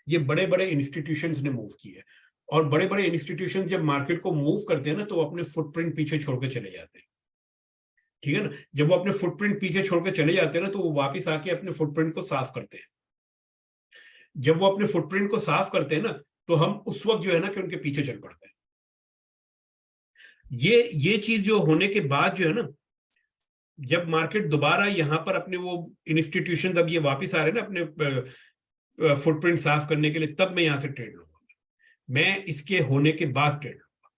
ये बड़े बड़े इंस्टीट्यूशंस ने मूव की है। और बड़े बड़े इंस्टीट्यूशन जब मार्केट को मूव करते हैं ना तो वो अपने फुटप्रिंट पीछे छोड़ के चले जाते हैं, ठीक है ना। जब वो अपने फुटप्रिंट पीछे छोड़ के चले जाते हैं ना तो वो वापस आके अपने फुटप्रिंट को साफ करते हैं। जब वो अपने फुटप्रिंट को साफ करते हैं ना तो हम उस वक्त जो है ना कि उनके पीछे चल पड़ते हैं। ये चीज जो होने के बाद जो है ना, जब मार्केट दोबारा यहाँ पर अपने वो इंस्टीट्यूशन, अब ये वापस आ रहे हैं ना अपने फुटप्रिंट साफ करने के लिए, तब मैं यहां से ट्रेड लूंगा। मैं इसके होने के बाद ट्रेड लूंगा,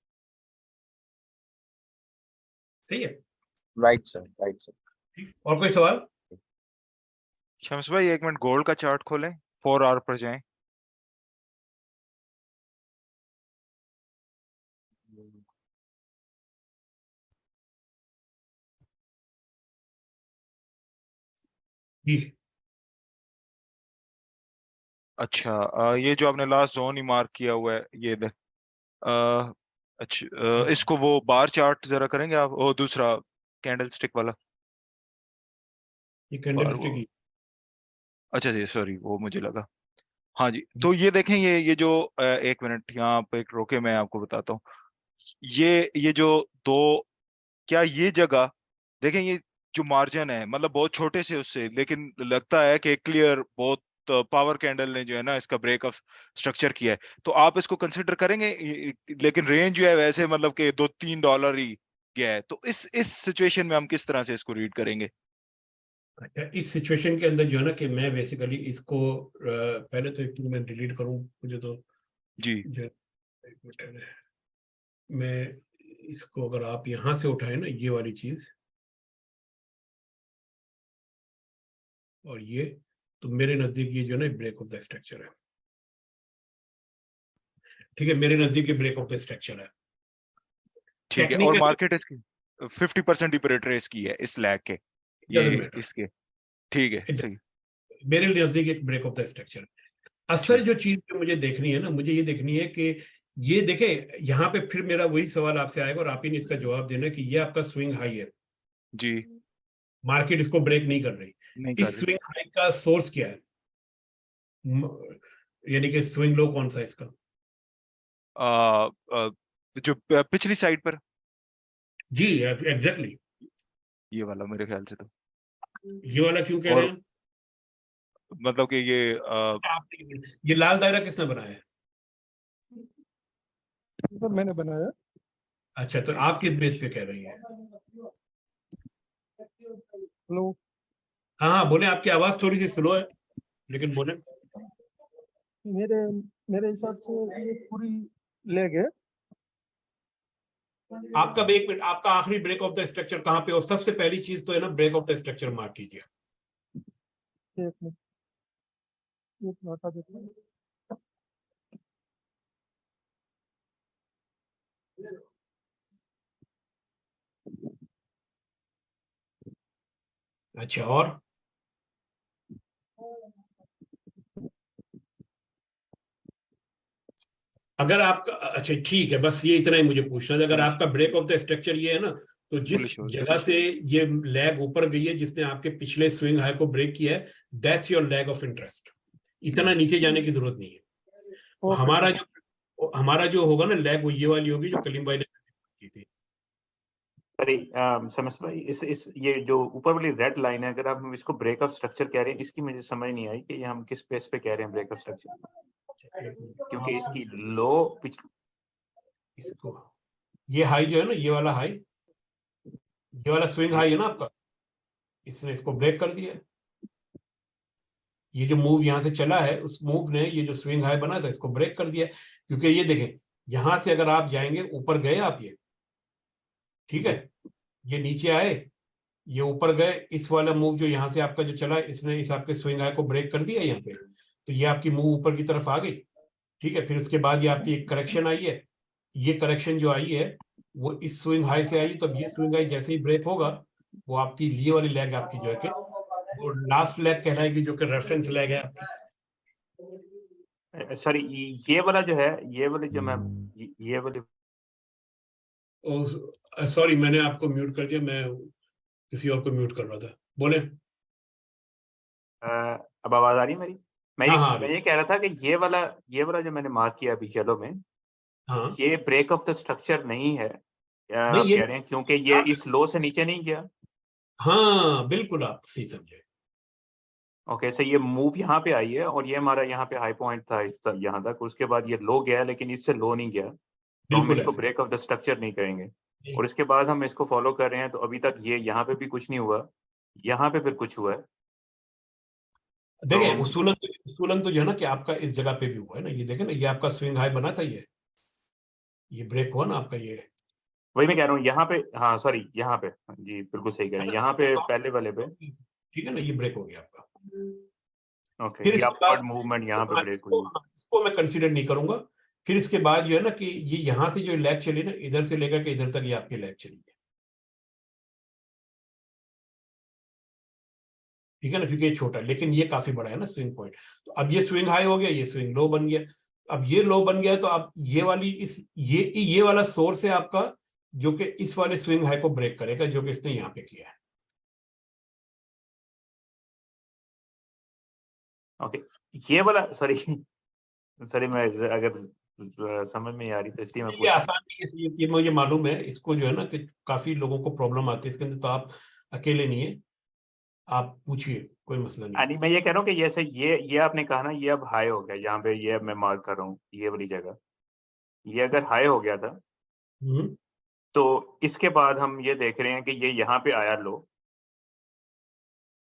सही है। Right sir, right sir. ठीक, और कोई सवाल? शम्स भाई एक मिनट गोल्ड का चार्ट खोलें, 4 आवर पर जाएं। जी अच्छा, ये जो आपने लास्ट जोन ही मार्क किया हुआ है ये अच्छा, इसको वो बार चार्ट जरा करेंगे आप, वो दूसरा कैंडल स्टिक वाला ये कैंडल बार, स्टिक वो ही अच्छा जी सॉरी, वो मुझे लगा। हाँ जी, तो ये देखें, ये जो एक मिनट यहाँ पे एक रोके, मैं आपको बताता हूँ। ये जो दो, क्या ये जगह देखें, ये जो मार्जिन है मतलब बहुत छोटे से उससे, लेकिन लगता है कि क्लियर बहुत पावर कैंडल ने जो है ना इसका ब्रेक ऑफ स्ट्रक्चर किया है, तो आप इसको कंसिडर करेंगे। लेकिन रेंज जो है वैसे मतलब कि $2-3 ही गया है, तो इस सिचुएशन में हम किस तरह से इसको रीड करेंगे? अच्छा, इस सिचुएशन के अंदर जो है ना कि मैं बेसिकली इसको पहले तो एक मैं डिलीट करूं, मुझे तो जी जो एक मिनट है, मैं इसको अगर आप यहां से उठाए ना ये वाली चीज और ये, तो मेरे नजदीक ये जो है ना ब्रेक ऑफ द स्ट्रक्चर है। ठीक है, मेरे नजदीक ये ब्रेक ऑफ द स्ट्रक्चर है। ठीक है, और टेक्निकल मार्केट इसकी 50% ही रिट्रेस की है इस लैग के, ये डजंट मैटर, इसके, ठीक है सही, मेरे नजदीक एक ब्रेक ऑफ द स्ट्रक्चर। असल ठीक जो चीज जो मुझे देखनी है ना, मुझे ये देखनी है कि ये देखें, यहाँ पे फिर मेरा वही सवाल आपसे आएगा और आप ही ने इसका जवाब देना कि ये आपका स्विंग हाई है, जी, मार्केट इसको ब्रेक नहीं कर रही। नहीं कर इस रही। स्विंग हाई का सोर्स क्या है, यानी कि स्विंग लो कौन सा है इसका? आ, आ, जो पिछली साइड पर, जी एग्जैक्टली, ये वाला मेरे ख्याल से तो, ये वाला क्यों कह रहे और हैं? मतलब कि ये अच्छा, आपने ये लाल दायरा किसने बनाया है? सर मैंने बनाया। अच्छा, तो आप किस बेस पे कह रही हैं? हेलो। हाँ हाँ बोले, आपकी आवाज थोड़ी सी स्लो है, लेकिन बोले। मेरे मेरे हिसाब से ये पूरी लेग है। आपका एक मिनट, आपका आखिरी ब्रेक ऑफ द स्ट्रक्चर कहाँ पे? और सबसे पहली चीज तो है ना, break of the structure mark कीजिए। एक मिनट, एक मिनट हटा देता हूँ। अच्छा, और अगर आपका, अच्छा ठीक है, बस ये इतना ही मुझे पूछना था। अगर आपका ब्रेक ऑफ द स्ट्रक्चर ये है ना, तो जिस बुलिश हो गया। जगह से ये लैग ऊपर गई है, जिसने आपके पिछले स्विंग हाई को ब्रेक किया है, that's your lag of interest. इतना नीचे जाने की जरूरत नहीं है। तो ओके हमारा जो होगा ना लैग, वो ये वाली होगी जो कलीम भाई ने की थी। अरे समझ भाई, इस ये जो ऊपर वाली रेड लाइन है, अगर आप इसको ब्रेक ऑफ स्ट्रक्चर कह रहे हैं, इसकी मुझे समझ नहीं आई कि ये हम किस बेस पे कह रहे हैं ब्रेक ऑफ स्ट्रक्चर, क्योंकि इसकी लो इसको, ये हाई जो है ना, ये वाला हाई, ये वाला स्विंग हाई है ना आपका, इसने इसको ब्रेक कर दिया। ये जो मूव यहाँ से चला है, उस मूव ने ये जो स्विंग हाई बना था इसको ब्रेक कर दिया। क्योंकि ये देखें, यहां से अगर आप जाएंगे, ऊपर गए आप, ये ठीक है, ये नीचे आए, ये ऊपर गए, इस वाला मूव जो यहाँ से आपका जो चला, इसने इस आपके स्विंग हाई को ब्रेक कर दिया यहाँ पे, तो ये आपकी मूव ऊपर की तरफ आ गई। ठीक है, फिर उसके बाद ये आपकी एक करेक्शन आई है। ये करेक्शन जो आई है वो इस स्विंग हाई से आई, तो अब ये स्विंग हाई जैसे ही ब्रेक होगा, वो आपकी लिए वाली लेग आपकी जो है कि वो लास्ट लेग कहलाएगी, जो कि रेफरेंस लेग है आपकी। सॉरी, ये वाला जो है, ये वाली जो मैं ये वाली, सॉरी, मैंने आपको म्यूट कर दिया, मैं किसी और को म्यूट कर रहा था, बोले। अब आवाज आ रही है मेरी? हाँ हाँ मैं ये कह रहा था कि ये वाला जो मैंने मार्क किया अभी येलो में, हाँ, ये ब्रेक ऑफ द स्ट्रक्चर नहीं है, नहीं आप ये, कह रहे हैं क्योंकि ये इस लो से नीचे नहीं गया। हाँ बिल्कुल, आप सही समझे। ओके, सो ये मूव यहाँ पे आई है और ये हमारा यहाँ पे हाई पॉइंट था इस तक, यहाँ तक, उसके बाद ये लो गया, लेकिन इससे लो नहीं गया, तो हम बिल्कुल इसको ऐसे ब्रेक ऑफ द स्ट्रक्चर नहीं कहेंगे। नहीं। और इसके बाद हम इसको फॉलो कर रहे हैं, तो अभी तक ये यहाँ पे भी कुछ नहीं हुआ, यहाँ पे फिर कुछ हुआ है, तो देखें, उसूलन तो जो है ना कि आपका इस जगह पे भी हुआ है ना, ये देखें ना, ये आपका स्विंग हाई बना था, ये ब्रेक हुआ ना आपका ये। वही मैं कह रहा हूँ यहाँ पे, हाँ सॉरी यहाँ पे, हाँ जी बिल्कुल सही कह रहे हैं, यहाँ पे पहले वाले पे, ठीक है ना, ये ब्रेक हो गया आपका। ओके, फिर ये इसके बाद अपवर्ड मूवमेंट यहाँ पे ब्रेक इसको, हुई। इसको मैं कंसीडर नहीं करूंगा। फिर इसके बाद जो है ना कि ये यहाँ से जो लैग चली ना, इधर से लेकर के इधर तक ये आपकी लैग चली है। ठीक है ना, क्योंकि ये छोटा है, लेकिन ये काफी बड़ा है ना स्विंग पॉइंट। तो अब ये स्विंग हाई हो गया, ये स्विंग लो बन गया। अब ये लो बन गया तो अब ये वाली ये वाला सोर्स है आपका, जो कि इस वाले स्विंग हाई को ब्रेक करेगा, जो कि इसने यहाँ पे किया है। ओके, ये वाला सॉरी सॉरी, मैं अगर समझ में आ रही तो इसलिए मैं ये पूछ रहा हूँ। आसान नहीं है, ये मुझे मालूम है, इसको जो है ना कि काफी लोगों को प्रॉब्लम आती है इसके अंदर, तो आप अकेले नहीं है, आप पूछिए, कोई मसला नहीं। यानी मैं ये कह रहा हूँ कि जैसे ये आपने कहा ना, ये अब हाई हो गया, यहाँ पे ये मैं मार्क कर रहा हूँ, ये वाली जगह, ये अगर हाई हो गया था, तो इसके बाद हम ये देख रहे हैं कि ये यहाँ पे आया लो,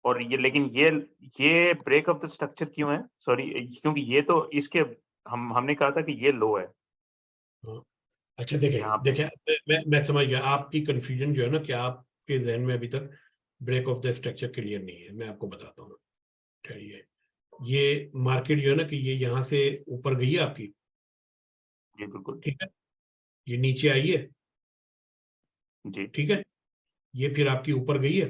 और ये लेकिन ये ब्रेक ऑफ द स्ट्रक्चर क्यों है? सॉरी, क्योंकि ये तो इसके हमने कहा था कि ये लो है अच्छा देखिए यहाँ पे। देखिए, मैं समझ गया आपकी कंफ्यूजन जो है ना, कि आपके जहन में अभी तक break of the structure clear नहीं है। मैं आपको बताता हूँ, ठहरिए। ये मार्केट जो है ना कि ये यहाँ से ऊपर गई है आपकी, जी बिल्कुल। ठीक है, ये नीचे आई है, जी ठीक है, ये फिर आपकी ऊपर गई है,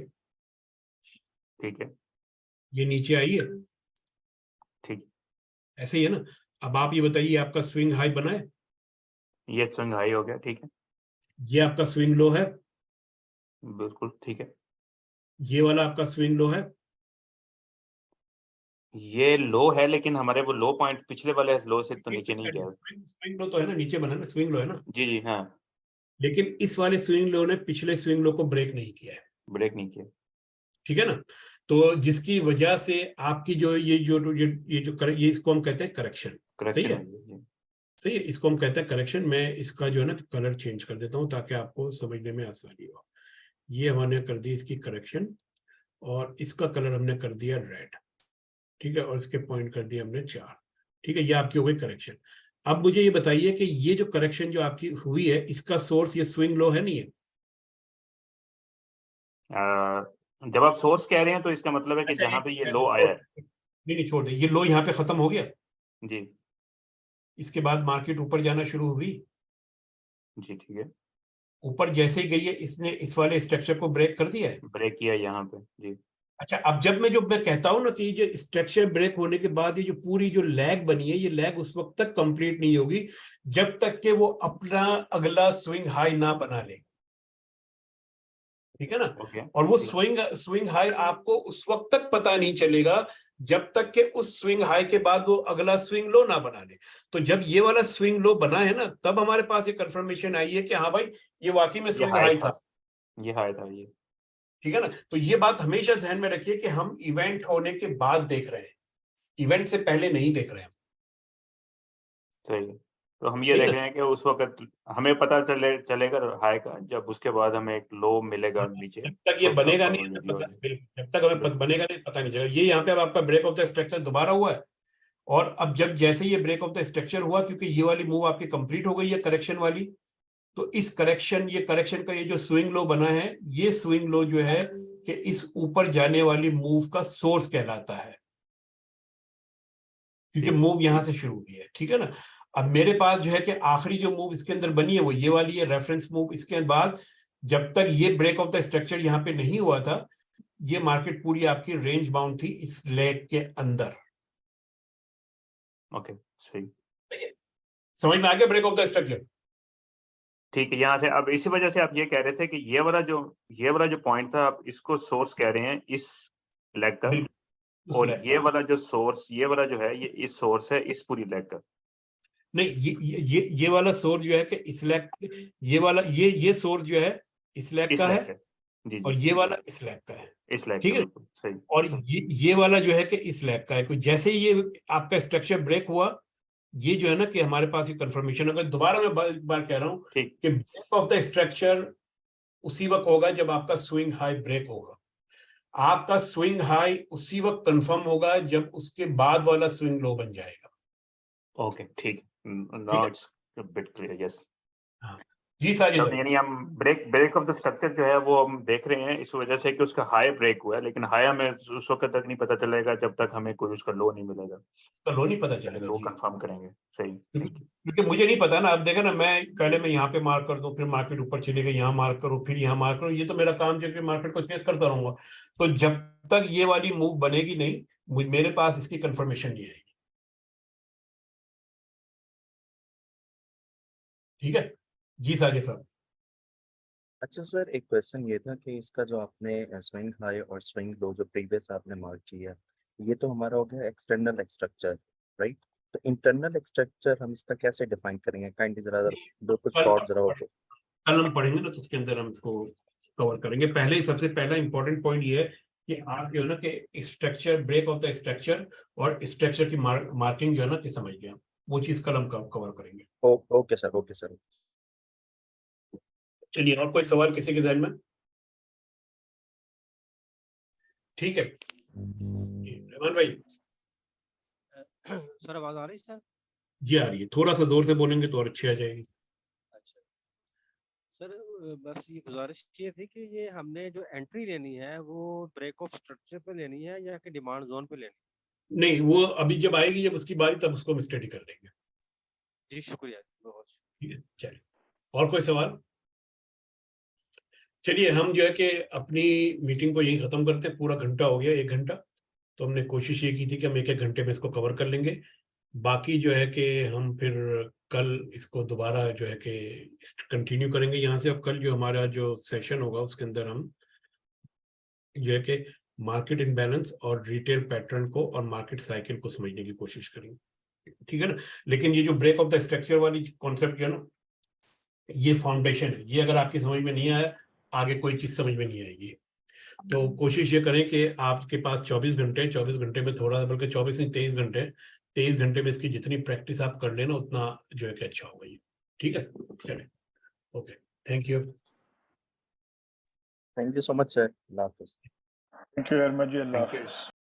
ठीक है। ये नीचे आई है, ठीक, ऐसे ही है ना। अब आप ये बताइए, आपका स्विंग हाई बना है, ये स्विंग हाई हो गया, ठीक है, ये आपका स्विंग लो है, बिल्कुल ठीक है। ये वाला आपका स्विंग लो है, ये लो है, लेकिन हमारे वो लो पॉइंट पिछले वाले लो से तो नीचे नहीं गया। स्विंग लो तो है ना, नीचे बना ना, स्विंग लो है ना, जी जी हाँ, लेकिन इस वाले स्विंग लो ने पिछले स्विंग लो को ब्रेक नहीं किया है, ब्रेक नहीं किया। ठीक है ना। तो जिसकी वजह से आपकी जो ये इसको हम कहते हैं करेक्शन। सही करेक्शन है, हुई है जी। सही है, इसको हम कहते हैं करेक्शन। मैं इसका जो है ना कलर चेंज कर देता हूँ ताकि आपको समझने में आसानी हो। ये हमने कर दी इसकी करेक्शन, और इसका कलर हमने कर दिया रेड, ठीक है, और इसके पॉइंट कर दिए हमने 4, ठीक है, ये आपकी हो गई करेक्शन। अब मुझे ये बताइए कि ये जो करेक्शन जो आपकी हुई है, इसका सोर्स ये स्विंग लो है, नहीं है? जब आप सोर्स कह रहे हैं तो इसका मतलब है कि अच्छा, जहाँ एक पे ये लो आया है। नहीं छोड़ दे, ये लो यहाँ पे खत्म हो गया, जी इसके बाद मार्केट ऊपर जाना शुरू हुई, जी ठीक है, ऊपर जैसे ही गई है इसने इस वाले स्ट्रक्चर को ब्रेक कर दिया है। ब्रेक किया यहाँ पे जी। अच्छा, अब जब मैं कहता हूं ना कि ये जो स्ट्रक्चर ब्रेक होने के बाद ये जो पूरी जो लैग बनी है, ये लैग उस वक्त तक कंप्लीट नहीं होगी जब तक कि वो अपना अगला स्विंग हाई ना बना ले, ठीक है ना। ओके, और वो ठीक। स्विंग हाई आपको उस वक्त तक पता नहीं चलेगा जब तक कि उस स्विंग हाई के बाद वो अगला स्विंग लो ना बना ले। तो जब ये वाला स्विंग लो बना है ना, तब हमारे पास ये कंफर्मेशन आई है कि हाँ भाई, ये वाकई में ये स्विंग हाई हाई था, था, ये हाई था ये। ठीक है ना। तो ये बात हमेशा ध्यान में रखिए कि हम इवेंट होने के बाद देख रहे हैं, इवेंट से पहले नहीं देख रहे हैं, सही है। तो हम ये ठीक देख है रहे हैं कि उस वक्त हमें पता चलेगा हाई का, जब उसके बाद हमें एक लो मिलेगा ना। नीचे, जब तक ये तो तब बनेगा नहीं तब प्रोबेबिलिटी पता, होगी। बिल्कुल, जब तक हमें बिल्कुल बनेगा नहीं पता नहीं चलेगा। ये यहाँ पे अब आपका ब्रेक ऑफ द स्ट्रक्चर दोबारा हुआ है, और अब जब जैसे ये ब्रेक ऑफ द स्ट्रक्चर हुआ, क्योंकि ये वाली मूव आपकी कंप्लीट हो गई है करेक्शन वाली, तो इस करेक्शन का ये जो स्विंग लो बना है, ये स्विंग लो जो है कि इस ऊपर जाने वाली मूव का सोर्स कहलाता है, क्योंकि ठीक मूव यहां से शुरू हुई है, ठीक है ना। अब मेरे पास जो है कि आखिरी जो मूव इसके अंदर बनी है वो ये वाली है, रेफरेंस मूव। इसके बाद जब तक ये ब्रेक ऑफ द स्ट्रक्चर यहाँ पे नहीं हुआ था, ये मार्केट पूरी आपकी रेंज बाउंड थी इस लेग के अंदर। ओके, सही। समझ में आ गया ब्रेक ऑफ द स्ट्रक्चर? ठीक है, यहाँ से अब इसी वजह से आप ये कह रहे थे कि ये वाला जो पॉइंट था, आप इसको सोर्स कह रहे हैं इस लेग का, बिल्कुल, उस और लेग ये का। वाला जो सोर्स, ये वाला जो है, ये इस सोर्स है इस पूरी लेग का। नहीं, ये वाला सोर्स जो है कि इस लेग, ये वाला ये सोर्स जो है इस लेग इस का लेग है, का, जी और जी, ये वाला इस लेग का है, इस लेग का, ठीक है। बिल्कुल सही। और ये वाला जो है कि इस लेग का है। कोई जैसे ही ये आपका स्ट्रक्चर ब्रेक हुआ, ये जो है ना कि हमारे पास ये कंफर्मेशन होगा। दोबारा मैं एक बार कह रहा हूं ठीक, कि ब्रेक ऑफ द स्ट्रक्चर उसी वक्त होगा जब आपका स्विंग हाई ब्रेक होगा। आपका स्विंग हाई उसी वक्त कंफर्म होगा जब उसके बाद वाला स्विंग लो बन जाएगा, ओके, ठीक। ठीक नाउ है। It's bit clear, yes. हाँ, जी साजिद तब भाई। यानी हम ब्रेक ऑफ द स्ट्रक्चर जो है वो हम देख रहे हैं इस वजह से कि उसका हाई ब्रेक हुआ है, लेकिन हाई हमें उस वक्त तक नहीं पता चलेगा जब तक हमें कोई उसका लो नहीं मिलेगा। उसका लो नहीं पता चलेगा लो जी, कंफर्म करेंगे। सही। क्योंकि मुझे नहीं पता ना। अब देखा ना, मैं यहाँ पे मार्क कर दूं, फिर मार्केट ऊपर चले गई, यहाँ मार्क करूं, फिर यहाँ मार्क करूं, ये तो मेरा काम जो है कि मार्केट को चेस करता रहूंगा। तो जब तक ये वाली मूव बनेगी नहीं, मेरे पास इसकी कंफर्मेशन नहीं आएगी। ठीक है जी साजिद साहब। अच्छा सर, एक क्वेश्चन ये था कि इसका जो आपने स्विंग हाई और स्विंग लो जो प्रीवियस आपने मार्क किया, ये तो हमारा हो गया एक्सटर्नल स्ट्रक्चर, राइट? तो इंटरनल स्ट्रक्चर हम इसका कैसे डिफाइन करेंगे? काइंडली जरा दो कुछ कल शॉर्ट जरा हो तो। कल हम पढ़ेंगे ना, तो उसके अंदर हम इसको कवर करेंगे। पहले सबसे पहला इंपॉर्टेंट पॉइंट ये है कि आप जो है ना कि structure, break of the structure और स्ट्रक्चर की मार्किंग जो है ना कि समझ गया, वो चीज कल हम कवर करेंगे। Okay sir, okay sir. चलिए, और कोई सवाल किसी के ध्यान में? ठीक है रहमान भाई। सर आवाज आ रही है सर? जी आ रही है, थोड़ा सा जोर से बोलेंगे तो और अच्छी आ जाएगी। अच्छा सर, बस ये गुजारिश ये थी कि ये हमने जो एंट्री लेनी है वो ब्रेक ऑफ स्ट्रक्चर पे लेनी है या कि डिमांड जोन पे लेनी नहीं, वो अभी जब आएगी, जब उसकी बारी, तब उसको हम स्टडी कर लेंगे। है? जी शुक्रिया, बहुत ठीक है, चलिए और कोई सवाल? चलिए, हम जो है कि अपनी मीटिंग को यही खत्म करते हैं। पूरा घंटा हो गया, 1 घंटा। तो हमने कोशिश ये की थी कि हम 1-1 घंटे में इसको कवर कर लेंगे। बाकी जो है कि हम फिर कल इसको दोबारा जो है कि कंटिन्यू करेंगे यहाँ से। अब कल जो हमारा जो सेशन होगा उसके अंदर हम जो है कि मार्केट इम्बैलेंस और रिटेल पैटर्न को और मार्केट साइकिल को समझने की कोशिश करेंगे। ठीक है ना? लेकिन ये जो ब्रेक ऑफ द स्ट्रक्चर वाली कॉन्सेप्ट जो है ना, ये फाउंडेशन है। ये अगर आपकी समझ में नहीं आया, आगे कोई चीज समझ में नहीं आएगी। तो कोशिश ये करें कि आपके पास 24 घंटे में थोड़ा, बल्कि 24 नहीं 23 घंटे, 23 घंटे में इसकी जितनी प्रैक्टिस आप कर लेना उतना जो है कि अच्छा होगा ये। ठीक है, चलिए, okay, thank you. Thank you so much sir. Allah हाफिज। थैंक यू वेरी मच जी, अल्लाह Thank you. हाफिज।